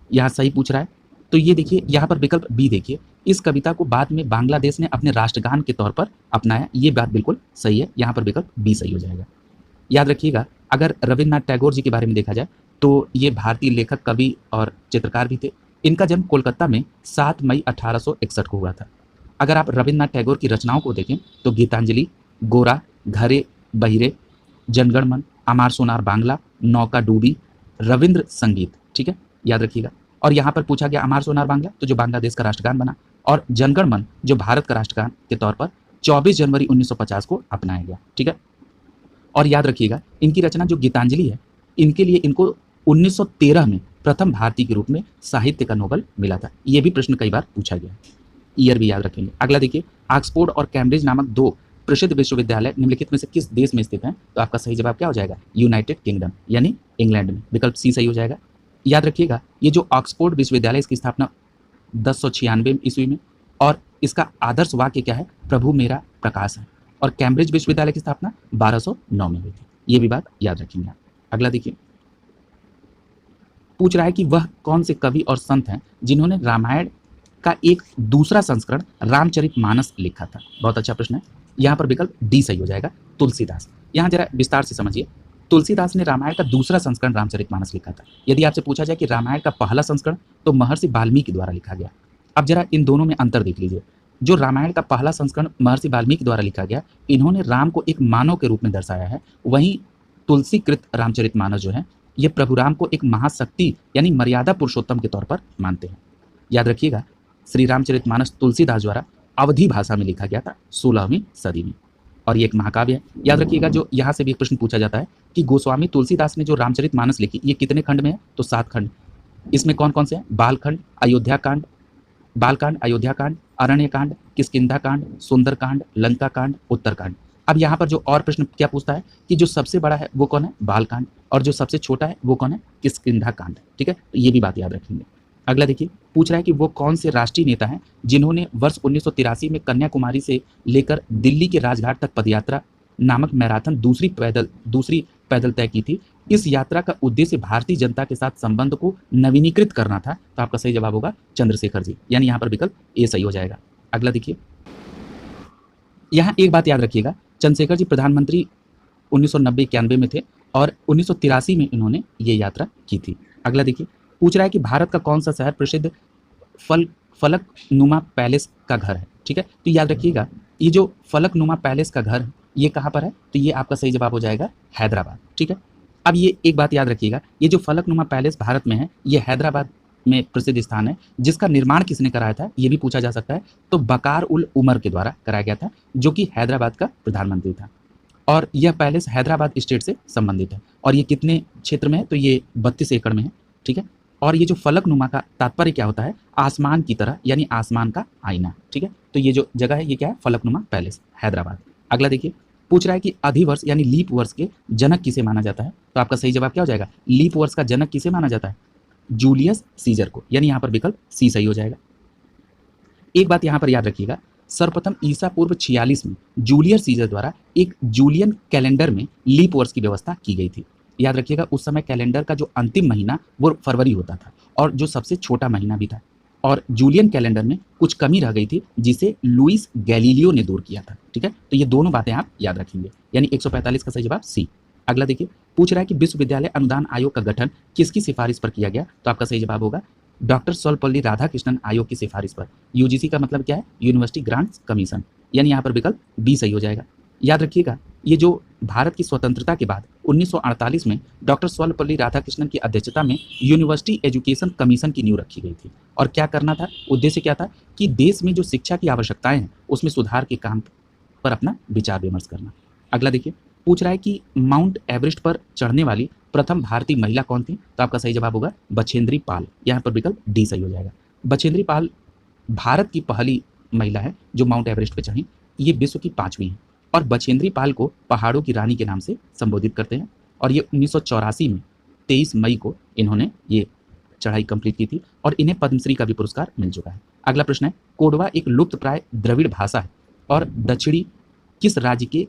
यहाँ सही पूछ रहा है, तो ये देखिए यहाँ पर विकल्प बी देखिए, इस कविता को बाद में बांग्लादेश ने अपने राष्ट्रगान के तौर पर अपनाया, ये बात बिल्कुल सही है, यहाँ पर विकल्प बी सही हो जाएगा। याद रखिएगा, अगर रविन्द्रनाथ टैगोर जी के बारे में देखा जाए तो ये भारतीय लेखक, कवि और चित्रकार भी थे। इनका जन्म कोलकाता में 7 मई 1861 को हुआ था। अगर आप रविन्द्रनाथ टैगोर की रचनाओं को देखें तो गीतांजलि, गोरा, घरे बहिरे, जनगण मन, अमार सोनार बांग्ला, नौका डूबी, रविंद्र संगीत, ठीक है, याद रखिएगा। और यहाँ पर पूछा गया अमार सोनार बांग्ला तो जो बांग्लादेश का राष्ट्रगान बना, और जनगण मन जो भारत का राष्ट्रगान के तौर पर 24 जनवरी 1950 को अपनाया गया, ठीक है। और याद रखिएगा इनकी रचना जो गीतांजलि है, इनके लिए इनको 1913 में प्रथम भारतीय के रूप में साहित्य का नोबेल मिला था। ये भी प्रश्न कई बार पूछा गया, ईयर भी याद रखेंगे। अगला देखिए, ऑक्सफोर्ड और कैम्ब्रिज नामक दो प्रसिद्ध विश्वविद्यालय निम्नलिखित में से किस देश में स्थित हैं? तो आपका सही जवाब क्या हो जाएगा? यूनाइटेड किंगडम यानी इंग्लैंड में, विकल्प सी सही हो जाएगा। याद रखिएगा ये जो ऑक्सफोर्ड विश्वविद्यालय, इसकी स्थापना 1096 ईस्वी में, और इसका आदर्श वाक्य क्या है? प्रभु मेरा प्रकाश है। और कैम्ब्रिज विश्वविद्यालय की स्थापना 1209 में हुई थी। ये भी बात याद रखेंगे आप। अगला देखिए, पूछ रहा है कि वह कौन से कवि और संत हैं जिन्होंने रामायण का एक दूसरा संस्करण रामचरितमानस लिखा था? बहुत अच्छा प्रश्न है। यहाँ पर विकल्प डी सही हो जाएगा, तुलसीदास। यहाँ जरा विस्तार से समझिए, तुलसीदास ने रामायण का दूसरा संस्करण रामचरितमानस लिखा था। यदि आपसे पूछा जाए कि रामायण का पहला संस्करण, तो महर्षि वाल्मीकि द्वारा लिखा गया। अब जरा इन दोनों में अंतर देख लीजिए। जो रामायण का पहला संस्करण महर्षि वाल्मीकि द्वारा लिखा गया, इन्होंने राम को एक मानव के रूप में दर्शाया है। वहीं तुलसीकृत रामचरितमानस जो है, ये प्रभु राम को एक महाशक्ति यानी मर्यादा पुरुषोत्तम के तौर पर मानते हैं। याद रखिएगा, श्री रामचरितमानस तुलसीदास द्वारा अवधी भाषा में लिखा गया था 16वीं सदी में, और ये एक महाकाव्य है। याद रखिएगा, जो यहाँ से भी एक प्रश्न पूछा जाता है कि गोस्वामी तुलसीदास ने जो रामचरितमानस लिखी, ये कितने खंड में है? तो 7 खंड। इसमें कौन कौन से हैं? बालखंड, अयोध्याकांड, बालकांड, अयोध्याकांड, अरण्यकांड, किष्किंधाकांड, सुंदरकांड, लंकाकांड, उत्तरकांड। अब यहाँ पर जो और प्रश्न क्या पूछता है कि जो सबसे बड़ा है वो कौन है? बालकांड, और जो सबसे छोटा है वो कौन है? किष्किंधाकांड, ठीक है। तो ये भी बात याद रखेंगे। अगला देखिए, पूछ रहा है कि वो कौन से राष्ट्रीय नेता हैं जिन्होंने वर्ष 1983 में कन्याकुमारी से लेकर दिल्ली के राजघाट तक पदयात्रा नामक मैराथन दूसरी पैदल तय की थी। इस यात्रा का उद्देश्य भारतीय जनता के साथ संबंध को नवीनीकृत करना था। तो आपका सही जवाब होगा चंद्रशेखर जी, यानी यहाँ पर विकल्प ए सही हो जाएगा। अगला देखिए, यहाँ एक बात याद रखिएगा, चंद्रशेखर जी प्रधानमंत्री 1990-91 में थे, और 1983 में इन्होंने ये यात्रा की थी। अगला देखिए, पूछ रहा है कि भारत का कौन सा शहर प्रसिद्ध फलकनुमा पैलेस का घर है? ठीक है, तो याद रखिएगा, ये जो फलकनुमा पैलेस का घर है, ये कहाँ पर है? तो ये आपका सही जवाब हो जाएगा हैदराबाद, ठीक है। अब ये एक बात याद रखिएगा, ये जो फलकनुमा पैलेस भारत में है, ये हैदराबाद में प्रसिद्ध स्थान है। जिसका निर्माण किसने कराया था, ये भी पूछा जा सकता है। तो बकार उल उमर के द्वारा कराया गया था, जो कि हैदराबाद का प्रधानमंत्री था। और यह पैलेस हैदराबाद स्टेट से संबंधित है। और ये कितने क्षेत्र में है? तो ये 32 एकड़ में है, ठीक है। और ये जो फलकनुमा का तात्पर्य क्या होता है? आसमान की तरह, यानी आसमान का आईना, ठीक है। तो ये जो जगह है, ये क्या है? फलकनुमा पैलेस, हैदराबाद। अगला देखिए, पूछ रहा है कि अधिवर्ष यानी लीप वर्ष के जनक किसे माना जाता है? तो आपका सही जवाब क्या हो जाएगा? लीप वर्ष का जनक किसे माना जाता है? जूलियस सीजर को, यानी यहाँ पर विकल्प सी सही हो जाएगा। एक बात यहाँ पर याद रखिएगा, सर्वप्रथम ईसा पूर्व 46 में जूलियस सीजर द्वारा एक जूलियन कैलेंडर में लीप वर्ष की व्यवस्था की गई थी। याद रखिएगा, उस समय कैलेंडर का जो अंतिम महीना वो फरवरी होता था, और जो सबसे छोटा महीना भी था। और जूलियन कैलेंडर में कुछ कमी रह गई थी, जिसे लुइस गैलीलियो ने दूर किया था, ठीक है। तो ये दोनों बातें आप याद रखेंगे, यानी 145 का सही जवाब सी। अगला देखिए, पूछ रहा है कि विश्वविद्यालय अनुदान आयोग का गठन किसकी सिफारिश पर किया गया? तो आपका सही जवाब होगा डॉक्टर सर्वपल्ली राधाकृष्णन आयोग की सिफारिश पर। यूजीसी का मतलब क्या है? यूनिवर्सिटी ग्रांट्स कमीशन, यानी यहाँ पर विकल्प बी सही हो जाएगा। याद रखिएगा, ये जो भारत की स्वतंत्रता के बाद 1948 में डॉक्टर सर्वपल्ली राधाकृष्णन की अध्यक्षता में यूनिवर्सिटी एजुकेशन कमीशन की नींव रखी गई थी। और क्या करना था? उद्देश्य क्या था? कि देश में जो शिक्षा की आवश्यकताएं हैं, उसमें सुधार के काम पर अपना विचार विमर्श करना। अगला देखिए, पूछ रहा है कि माउंट एवरेस्ट पर चढ़ने वाली प्रथम भारतीय महिला कौन थी? तो आपका सही जवाब होगा बछेंद्री पाल, यहाँ पर विकल्प डी सही हो जाएगा। बछेंद्री पाल भारत की पहली महिला है जो माउंट एवरेस्ट पर चढ़ी। ये विश्व की 5वीं है, और बछेंद्री पाल को पहाड़ों की रानी के नाम से संबोधित करते हैं। और ये 1984 में 23 मई को इन्होंने ये चढ़ाई कंप्लीट की थी, और इन्हें पद्मश्री का भी पुरस्कार मिल चुका है। अगला प्रश्न है, कोडवा एक लुप्त प्राय द्रविड़ भाषा है और दक्षिणी किस राज्य के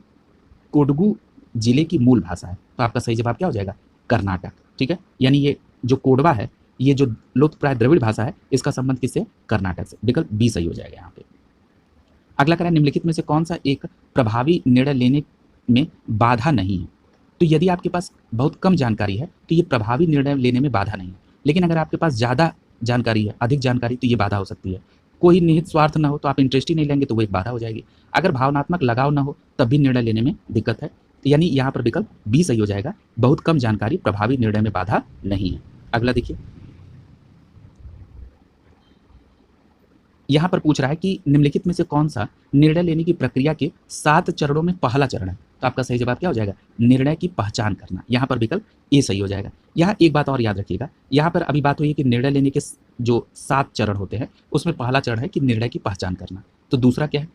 कोडगु जिले की मूल भाषा है? तो आपका सही जवाब क्या हो जाएगा? कर्नाटक, ठीक है। यानी ये जो कोडवा है, ये जो लुप्त प्राय द्रविड़ भाषा है, इसका संबंध किससे? कर्नाटक से, विकल्प बी सही हो जाएगा यहाँ पे। अगला करें, निम्नलिखित में से कौन सा एक प्रभावी निर्णय लेने में बाधा नहीं है? तो यदि आपके पास बहुत कम जानकारी है तो ये प्रभावी निर्णय लेने में बाधा नहीं है, लेकिन अगर आपके पास ज़्यादा जानकारी है, अधिक जानकारी, तो ये बाधा हो सकती है। कोई निहित स्वार्थ ना हो तो आप इंटरेस्ट ही नहीं लेंगे, तो वो एक बाधा हो जाएगी। अगर भावनात्मक लगाव ना हो तब भी निर्णय लेने में दिक्कत है। यानी यहाँ पर विकल्प बी सही हो जाएगा। बहुत कम जानकारी प्रभावी निर्णय में बाधा नहीं है। अगला देखिए, यहाँ पर पूछ रहा है कि निम्नलिखित में से कौन सा निर्णय लेने की प्रक्रिया के 7 चरणों में पहला चरण है। तो आपका सही जवाब क्या हो जाएगा? निर्णय की पहचान करना। यहाँ पर विकल्प ए सही हो जाएगा। यहाँ एक बात और याद रखिएगा, यहाँ पर अभी बात हुई है कि निर्णय लेने के जो 7 चरण होते हैं उसमें पहला चरण है कि निर्णय की पहचान करना। तो दूसरा क्या है?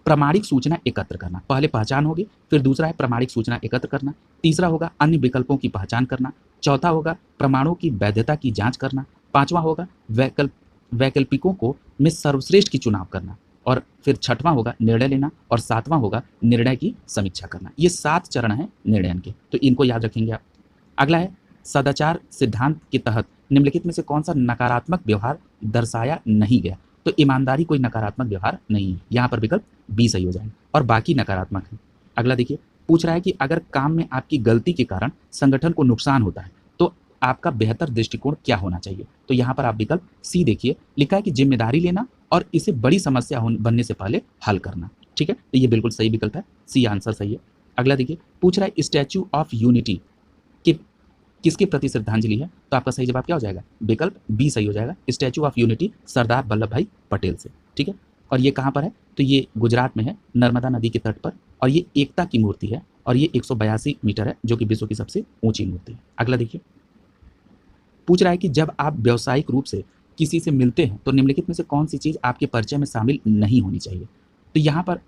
प्रामाणिक सूचना एकत्र करना। पहले पहचान होगी, फिर दूसरा है प्रामाणिक सूचना एकत्र करना, तीसरा होगा अन्य विकल्पों की पहचान करना, चौथा होगा प्रमाणों की वैधता की जांच करना, पांचवा होगा वैकल्पिकों को में सर्वश्रेष्ठ की चुनाव करना, और फिर छठवां होगा निर्णय लेना, और सातवां होगा निर्णय की समीक्षा करना। ये 7 चरण हैं निर्णयन के, तो इनको याद रखेंगे आप। अगला है सदाचार सिद्धांत के तहत निम्नलिखित में से कौन सा नकारात्मक व्यवहार दर्शाया नहीं गया। तो ईमानदारी कोई नकारात्मक व्यवहार नहीं है, यहाँ पर विकल्प बी सही हो जाएगा, और बाकी नकारात्मक है। अगला देखिए, पूछ रहा है कि अगर काम में आपकी गलती के कारण संगठन को नुकसान होता है तो आपका बेहतर दृष्टिकोण क्या होना चाहिए। तो यहाँ पर आप विकल्प सी देखिए, लिखा है कि जिम्मेदारी लेना और इसे बड़ी समस्या बनने से पहले हल करना। ठीक है, तो ये बिल्कुल सही विकल्प है, सी आंसर सही है। अगला देखिए, पूछ रहा है स्टैच्यू ऑफ यूनिटी के किसके प्रति श्रद्धांजलि है। तो आपका सही जवाब क्या हो जाएगा? विकल्प बी सही हो जाएगा, statue of unity Sardar Vallabh भाई पटेल से। ठीक है, और ये कहाँ पर है? तो ये गुजरात में है, नर्मदा नदी के तट पर, और ये एकता की मूर्ति है, और ये 182 मीटर है, जो कि विश्व की सबसे ऊंची मूर्ति है। अगला देखिए, पूछ रहा है कि जब आप व्यावसायिक रूप से किसी से मिलते हैं तो निम्नलिखित में से कौन सी चीज़ आपके परिचय में शामिल नहीं होनी चाहिए। तो यहाँ पर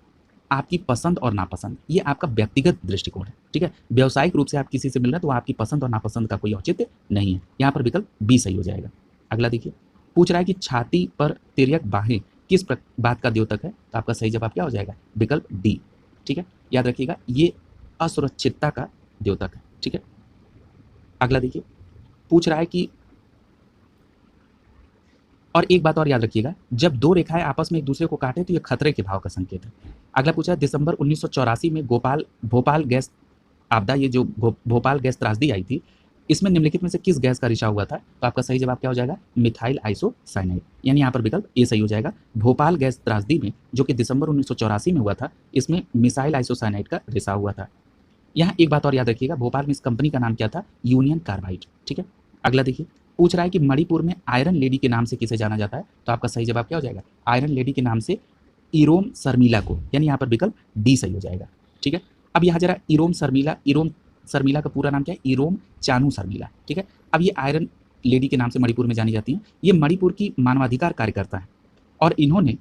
आपकी पसंद और नापसंद, ये आपका व्यक्तिगत दृष्टिकोण है। ठीक है, व्यावसायिक रूप से आप किसी से मिल रहे हैं तो आपकी पसंद और नापसंद का कोई औचित्य नहीं है, यहाँ पर विकल्प बी सही हो जाएगा। अगला देखिए, पूछ रहा है कि छाती पर तिर्यक बाहें किस बात का द्योतक है। तो आपका सही जवाब क्या हो जाएगा? विकल्प डी। ठीक है, याद रखिएगा, ये असुरक्षितता का द्योतक है। ठीक है, अगला देखिए, पूछ रहा है कि और एक बात और याद रखिएगा, जब दो रेखाएं आपस में एक दूसरे को काटे तो ये खतरे के भाव का संकेत है। अगला पूछा है दिसंबर 1984 में भोपाल गैस आपदा, ये जो भोपाल गैस त्रासदी आई थी, इसमें निम्नलिखित में से किस गैस का रिसाव हुआ था। तो आपका सही जवाब क्या हो जाएगा? मिथाइल आइसोसाइनाइड, यानी यहाँ पर विकल्प ए सही हो जाएगा। भोपाल गैस त्रासदी में जो कि दिसंबर 1984 में हुआ था, इसमें मिसाइल आइसोसाइनाइड का रिसाव हुआ था। यहाँ एक बात और याद रखिएगा, भोपाल में इस कंपनी का नाम क्या था? Union carbide. ठीक है, अगला देखिए, पूछ रहा है कि मणिपुर में आयरन लेडी के नाम से किसे जाना जाता है। तो आपका सही जवाब क्या हो जाएगा? आयरन लेडी के नाम से इरोम शर्मिला को, यानी यहाँ पर विकल्प डी सही हो जाएगा। ठीक है, अब यहाँ जरा इरोम शर्मिला का पूरा नाम क्या है? इरोम चानू शर्मिला। ठीक है, अब ये आयरन लेडी के नाम से मणिपुर में जानी जाती हैं। ये मणिपुर की मानवाधिकार कार्यकर्ता हैं, और इन्होंने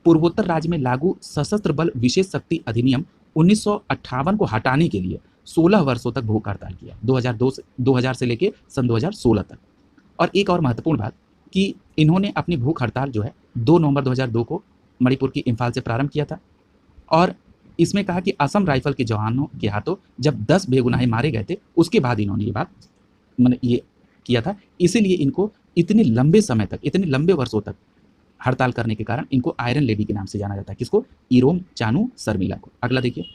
पूर्वोत्तर राज्य में लागू सशस्त्र बल विशेष शक्ति अधिनियम 1958 को हटाने के लिए 16 वर्षों तक भूख हड़ताल किया, 2000 से लेके सन 2016 तक। और एक और महत्वपूर्ण बात कि इन्होंने अपनी भूख हड़ताल जो है 2 नवंबर 2002 को मणिपुर की इम्फाल से प्रारंभ किया था, और इसमें कहा कि असम राइफल के जवानों के हाथों जब 10 बेगुनाहे मारे गए थे, उसके बाद इन्होंने ये बात ये किया था। इसीलिए इनको इतने लंबे समय तक, इतने लंबे वर्षों तक हड़ताल करने के कारण इनको आयरन लेडी के नाम से जाना जाता है। किसको? इरोम चानू शर्मिला को। अगला देखिए,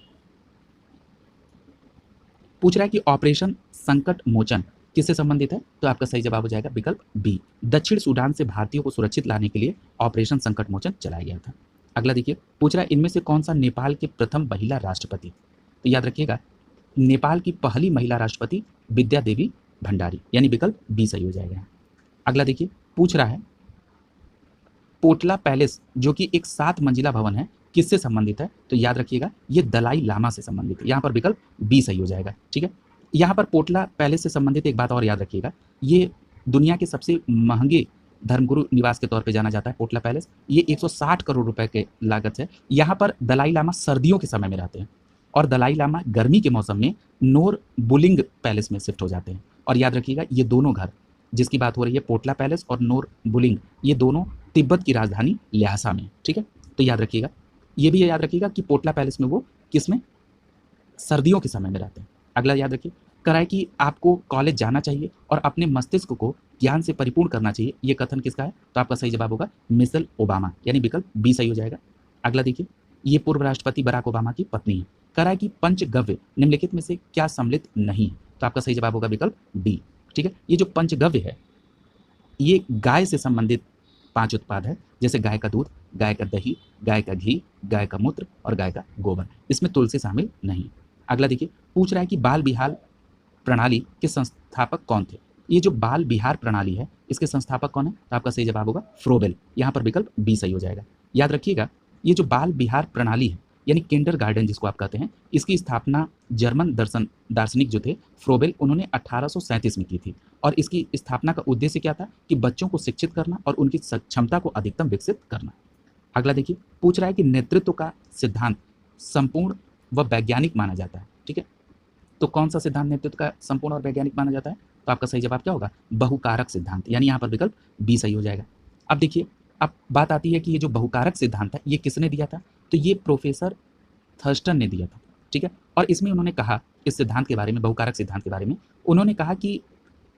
पूछ रहा है कि ऑपरेशन संकट मोचन किससे संबंधित है। तो आपका सही जवाब हो जाएगा विकल्प बी। दक्षिण सूडान से भारतीयों को सुरक्षित लाने के लिए ऑपरेशन संकट मोचन चलाया गया था। अगला देखिए, पूछ रहा है इनमें से कौन सा नेपाल के प्रथम महिला राष्ट्रपति। तो याद रखिएगा, नेपाल की पहली महिला राष्ट्रपति विद्या देवी भंडारी, यानी विकल्प बी सही हो जाएगा। अगला देखिए, पूछ रहा है पोटला पैलेस जो कि एक 7 मंजिला भवन है, किससे संबंधित है। तो याद रखिएगा, ये दलाई लामा से संबंधित है, यहाँ पर विकल्प बी सही हो जाएगा। ठीक है, यहाँ पर पोटला पैलेस से संबंधित एक बात और याद रखिएगा, ये दुनिया के सबसे महंगे धर्मगुरु निवास के तौर पे जाना जाता है पोटला पैलेस। ये 160 करोड़ रुपए के लागत है। यहाँ पर दलाई लामा सर्दियों के समय में रहते हैं, और दलाई लामा गर्मी के मौसम में नोर बुलिंग पैलेस में शिफ्ट हो जाते हैं। और याद रखिएगा, ये दोनों घर जिसकी बात हो रही है, पोटला पैलेस और नोर बुलिंग, ये दोनों तिब्बत की राजधानी ल्हासा में। ठीक है, तो याद रखिएगा, ये भी याद रखिएगा कि पोटला पैलेस में वो किसमें? सर्दियों के समय में रहते हैं। अगला याद रखिए, कराए कि आपको कॉलेज जाना चाहिए और अपने मस्तिष्क को ज्ञान से परिपूर्ण करना चाहिए, ये कथन किसका है। तो आपका सही जवाब होगा मिशेल ओबामा, यानी विकल्प बी सही हो जाएगा। अगला देखिए, ये पूर्व राष्ट्रपति बराक ओबामा की पत्नी है। कराए कि पंचगव्य निम्नलिखित में से क्या सम्मिलित नहीं है। तो आपका सही जवाब होगा विकल्प डी। ठीक है, ये जो पंचगव्य है, ये गाय से संबंधित 5 उत्पाद है, जैसे गाय का दूध, गाय का दही, गाय का घी, गाय का मूत्र और गाय का गोबर। इसमें तुलसी शामिल नहीं। अगला देखिए, पूछ रहा है कि बाल विहार प्रणाली के संस्थापक कौन थे। ये जो बाल विहार प्रणाली है इसके संस्थापक कौन है, तो आपका सही जवाब होगा फ्रोबेल। यहाँ पर विकल्प बी सही हो जाएगा। याद रखिएगा, ये जो बाल विहार प्रणाली है यानी किंडरगार्टन जिसको आप कहते हैं, इसकी स्थापना जर्मन दार्शनिक जो थे फ्रोबेल, उन्होंने 1837 में की थी। और इसकी स्थापना का उद्देश्य क्या था कि बच्चों को शिक्षित करना और उनकी क्षमता को अधिकतम विकसित करना। अगला देखिए, पूछ रहा है कि नेतृत्व का सिद्धांत संपूर्ण व वैज्ञानिक माना जाता है। ठीक है, तो कौन सा सिद्धांत नेतृत्व का संपूर्ण और वैज्ञानिक माना जाता है, तो आपका सही जवाब क्या होगा, बहुकारक सिद्धांत, यानी यहाँ पर विकल्प बी सही हो जाएगा। अब देखिए, अब बात आती है कि ये जो बहुकारक सिद्धांत है ये किसने दिया था, तो ये प्रोफेसर थर्स्टन ने दिया था। ठीक है, और इसमें उन्होंने कहा इस सिद्धांत के बारे में, बहुकारक सिद्धांत के बारे में उन्होंने कहा कि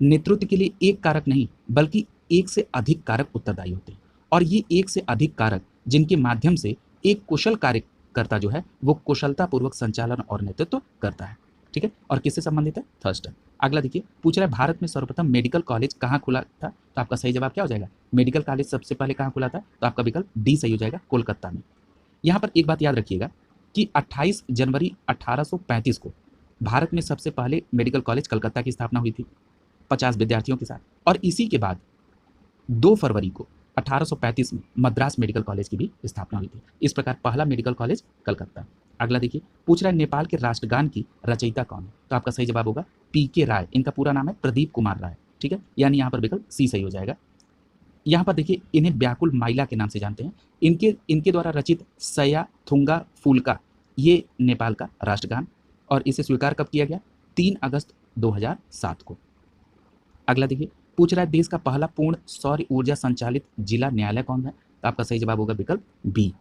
नेतृत्व के लिए एक कारक नहीं बल्कि एक से अधिक कारक उत्तरदायी होते हैं, और ये एक से अधिक कारक जिनके माध्यम से एक कुशल कार्यकर्ता जो है वो कुशलतापूर्वक संचालन और नेतृत्व करता है। ठीक है, और किससे संबंधित है, थर्स्टन। अगला देखिए, पूछ रहा है भारत में सर्वप्रथम मेडिकल कॉलेज कहाँ खुला था, तो आपका सही जवाब क्या हो जाएगा, मेडिकल कॉलेज सबसे पहले कहाँ खुला था, तो आपका विकल्प डी सही हो जाएगा, कोलकाता में। यहाँ पर एक बात याद रखिएगा कि 28 जनवरी 1835 को भारत में सबसे पहले मेडिकल कॉलेज कलकत्ता की स्थापना हुई थी 50 विद्यार्थियों के साथ, और इसी के बाद 2 फरवरी को 1835 में मद्रास मेडिकल कॉलेज की भी स्थापना हुई थी। इस प्रकार पहला मेडिकल कॉलेज कलकत्ता। अगला देखिए, पूछ रहा है नेपाल के राष्ट्रगान की रचयिता कौन है, तो आपका सही जवाब होगा पी के राय। इनका पूरा नाम है प्रदीप कुमार राय। ठीक है, यानी यहाँ पर विकल्प सी सही हो जाएगा। यहाँ पर देखिए, इन्हें व्याकुल माइला के नाम से जानते हैं। इनके द्वारा रचित सया थुंगा फूलका ये नेपाल का राष्ट्रगान, और इसे स्वीकार कब किया गया, 3 अगस्त 2007 को। अगला देखिए, पूछ रहा है देश का पहला पूर्ण सौर ऊर्जा संचालित जिला न्यायालय कौन है, तो आपका सही जवाब होगा विकल्प बी।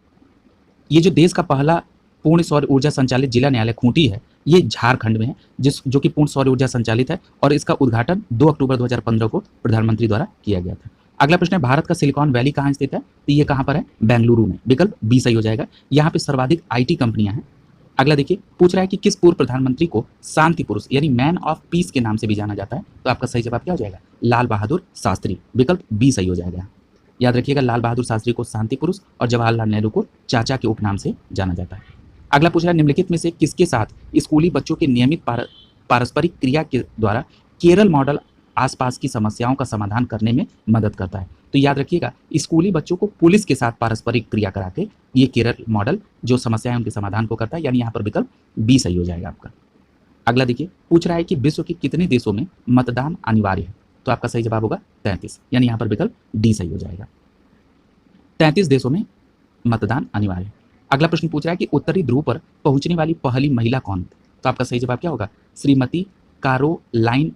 ये जो देश का पहला पूर्ण सौर ऊर्जा संचालित जिला न्यायालय खूंटी है ये झारखंड में है, जो कि पूर्ण सौर ऊर्जा संचालित है, और इसका उद्घाटन 2 अक्टूबर 2015 को प्रधानमंत्री द्वारा किया गया था। अगला प्रश्न है भारत का सिलिकॉन वैली कहाँ स्थित है, तो ये कहाँ पर है, बेंगलुरु में। विकल्प बी सही हो जाएगा, यहाँ पे सर्वाधिक IT कंपनियां हैं। अगला देखिए, पूछ रहा है कि किस पूर्व प्रधानमंत्री को शांति पुरुष यानी मैन ऑफ पीस के नाम से भी जाना जाता है, तो आपका सही जवाब क्या हो जाएगा, लाल बहादुर शास्त्री। विकल्प बी सही हो जाएगा। याद रखिएगा, लाल बहादुर शास्त्री को शांति पुरुष और जवाहरलाल नेहरू को चाचा के उपनाम से जाना जाता है। अगला पूछ रहा है निम्नलिखित में से किसके साथ स्कूली बच्चों के नियमित पारस्परिक क्रिया के द्वारा केरल मॉडल आसपास की समस्याओं का समाधान करने में मदद करता है, तो याद रखिएगा स्कूली बच्चों को पुलिस के साथ पारस्परिक क्रिया करा के ये केरल मॉडल जो समस्याएं उनके समाधान को करता है, यानी यहाँ पर विकल्प बी सही हो जाएगा आपका। अगला देखिए, पूछ रहा है कि विश्व के कितने देशों में मतदान अनिवार्य है, तो आपका सही जवाब होगा 33, यानी यहाँ पर विकल्प डी सही हो जाएगा। 33 देशों में मतदान अनिवार्य है। अगला प्रश्न पूछ रहा है कि उत्तरी ध्रुव पर पहुंचने वाली पहली महिला कौन, तो आपका सही जवाब क्या होगा, श्रीमती कारोलाइन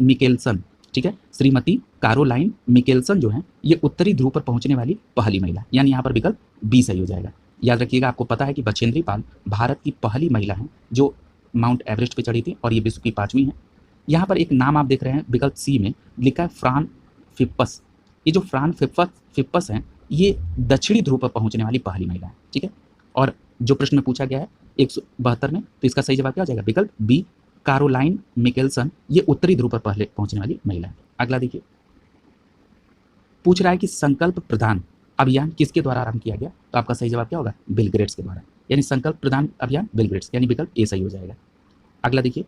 मिकेल्सन। ठीक है, श्रीमती कारोलाइन मिकेल्सन जो है ये उत्तरी ध्रुव पर पहुंचने वाली पहली महिला, यानी यहाँ पर विकल्प बी सही हो जाएगा। याद रखिएगा, आपको पता है कि बछेंद्री पाल भारत की पहली महिला हैं जो माउंट एवरेस्ट पे चढ़ी थी, और ये विश्व की 5वीं है। यहाँ पर एक नाम आप देख रहे हैं विकल्प सी में लिखा है फ्रान फिप्पस। ये जो फ्रान फिप्पस हैं ये दक्षिणी ध्रुव पर पहुंचने वाली पहली महिला है। ठीक है, और जो प्रश्न में पूछा गया है 172 में, तो इसका सही जवाब क्या हो जाएगा, विकल्प बी कारोलाइन मिकेल्सन ये उत्तरी ध्रुव पर पहले पहुंचने वाली महिला है। अगला देखिए, पूछ रहा है कि संकल्प प्रदान अभियान किसके द्वारा आरंभ किया गया, तो आपका सही जवाब क्या होगा, बिल गेट्स के द्वारा, यानी संकल्प प्रदान अभियान बिल गेट्स, यानी विकल्प ए सही हो जाएगा। अगला देखिए,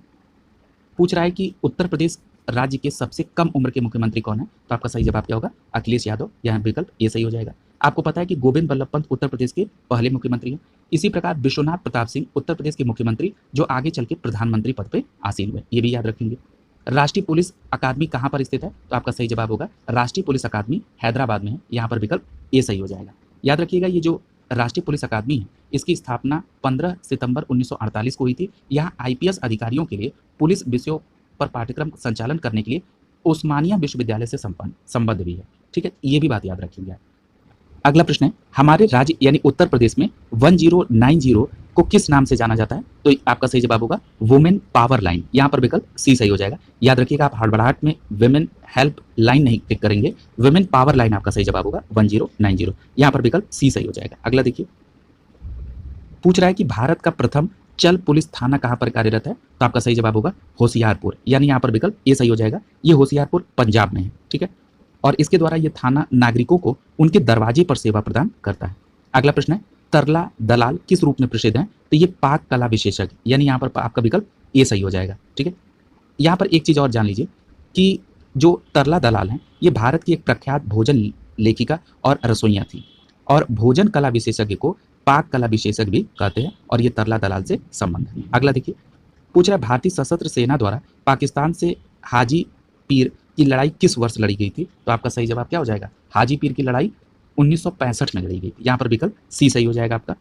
पूछ रहा है कि उत्तर प्रदेश राज्य के सबसे कम उम्र के मुख्यमंत्री कौन है, तो आपका सही जवाब क्या होगा, अखिलेश यादव, यहाँ विकल्प ए सही हो जाएगा। आपको पता है कि गोविंद बल्लभ पंत उत्तर प्रदेश के पहले मुख्यमंत्री हैं। इसी प्रकार विश्वनाथ प्रताप सिंह उत्तर प्रदेश के मुख्यमंत्री जो आगे चल के प्रधानमंत्री पद पे आसीन हुए, ये भी याद रखेंगे। राष्ट्रीय पुलिस अकादमी कहाँ पर स्थित है, तो आपका सही जवाब होगा राष्ट्रीय पुलिस अकादमी हैदराबाद में है, यहाँ पर विकल्प ए सही हो जाएगा। याद रखिएगा, ये जो राष्ट्रीय पुलिस अकादमी है इसकी स्थापना 15 सितंबर 1948 को हुई थी। यहाँ IPS अधिकारियों के लिए पुलिस विषयों पर पाठ्यक्रम संचालन करने के लिए उस्मानिया विश्वविद्यालय से संबद्ध भी है। ठीक है, ये भी बात याद रखिएगा। अगला प्रश्न है हमारे राज्य यानी उत्तर प्रदेश में 1090 को किस नाम से जाना जाता है, तो आपका सही जवाब होगा वुमेन पावर लाइन, यहाँ पर विकल्प सी सही हो जाएगा। याद रखिएगा, आप हड़बड़ाहट में वुमेन हेल्प लाइन नहीं क्लिक करेंगे, वुमेन पावर लाइन आपका सही जवाब होगा 1090, यहाँ पर विकल्प सी सही हो जाएगा। अगला देखिए, पूछ रहा है कि भारत का प्रथम चल पुलिस थाना कहाँ पर कार्यरत है, तो आपका सही जवाब होगा होशियारपुर, यानी यहाँ पर विकल्प ए सही हो जाएगा। ये होशियारपुर पंजाब में है। ठीक है, और इसके द्वारा ये थाना नागरिकों को उनके दरवाजे पर सेवा प्रदान करता है। अगला प्रश्न है तरला दलाल किस रूप में प्रसिद्ध हैं? तो ये पाक कला विशेषज्ञ, यानी यहाँ पर आपका विकल्प ए सही हो जाएगा। ठीक है, यहाँ पर एक चीज़ और जान लीजिए कि जो तरला दलाल हैं ये भारत की एक प्रख्यात भोजन लेखिका और रसोइया थी, और भोजन कला विशेषज्ञ को पाक कला विशेषज्ञ भी कहते हैं, और ये तरला दलाल से संबंध है। अगला देखिए, पूछ रहा है भारतीय सशस्त्र सेना द्वारा पाकिस्तान से हाजी पीर की लड़ाई किस वर्ष लड़ी गई थी? तो आपका सही जवाब क्या हो जाएगा? हाजी पीर की लड़ाई 1965 में लड़ी गई थी। यहाँ पर विकल्प सी सही हो जाएगा आपका।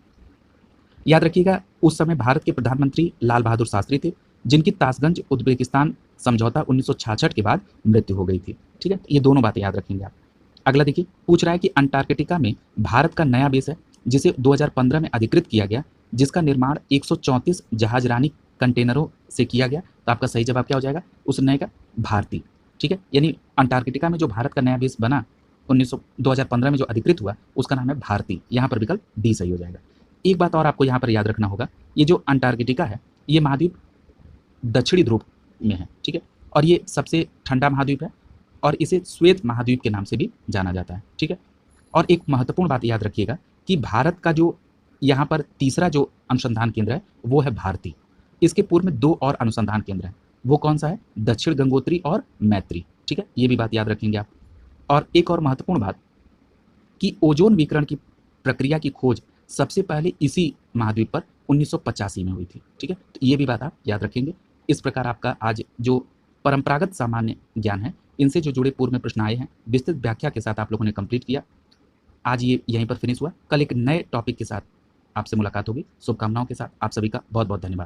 याद रखिएगा, उस समय भारत के प्रधानमंत्री लाल बहादुर शास्त्री थे, जिनकी ताशगंज उज्बेकिस्तान समझौता 1966 के बाद मृत्यु हो गई थी। ठीक है, ये दोनों बातें याद रखेंगे आप। अगला देखिए, पूछ रहा है कि अंटार्कटिका में भारत का नया बेस है जिसे 2015 में अधिकृत किया गया, जिसका निर्माण 134 जहाजरानी कंटेनरों से किया गया। तो आपका सही जवाब क्या हो जाएगा उस नए का? भारती। ठीक है, यानी अंटार्कटिका में जो भारत का नया बेस बना 2015 में जो अधिकृत हुआ, उसका नाम है भारती। यहाँ पर विकल्प डी सही हो जाएगा। एक बात और आपको यहाँ पर याद रखना होगा, ये जो अंटार्कटिका है ये महाद्वीप दक्षिणी ध्रुव में है। ठीक है, और ये सबसे ठंडा महाद्वीप है, और इसे श्वेत महाद्वीप के नाम से भी जाना जाता है। ठीक है, और एक महत्वपूर्ण बात याद रखिएगा कि भारत का जो यहाँ पर तीसरा जो अनुसंधान केंद्र है वो है भारती। इसके पूर्व में 2 और अनुसंधान केंद्र हैं, वो कौन सा है? दक्षिण गंगोत्री और मैत्री। ठीक है, ये भी बात याद रखेंगे आप। और एक और महत्वपूर्ण बात कि ओजोन विकिरण की प्रक्रिया की खोज सबसे पहले इसी महाद्वीप पर 1985 में हुई थी। ठीक है, तो ये भी बात आप याद रखेंगे। इस प्रकार आपका आज जो परंपरागत सामान्य ज्ञान है, इनसे जो जुड़े पूर्व में प्रश्न आए हैं, विस्तृत व्याख्या के साथ आप लोगों ने कंप्लीट किया। आज ये यहीं पर फिनिश हुआ। कल एक नए टॉपिक के साथ आपसे मुलाकात होगी। शुभकामनाओं के साथ आप सभी का बहुत बहुत धन्यवाद।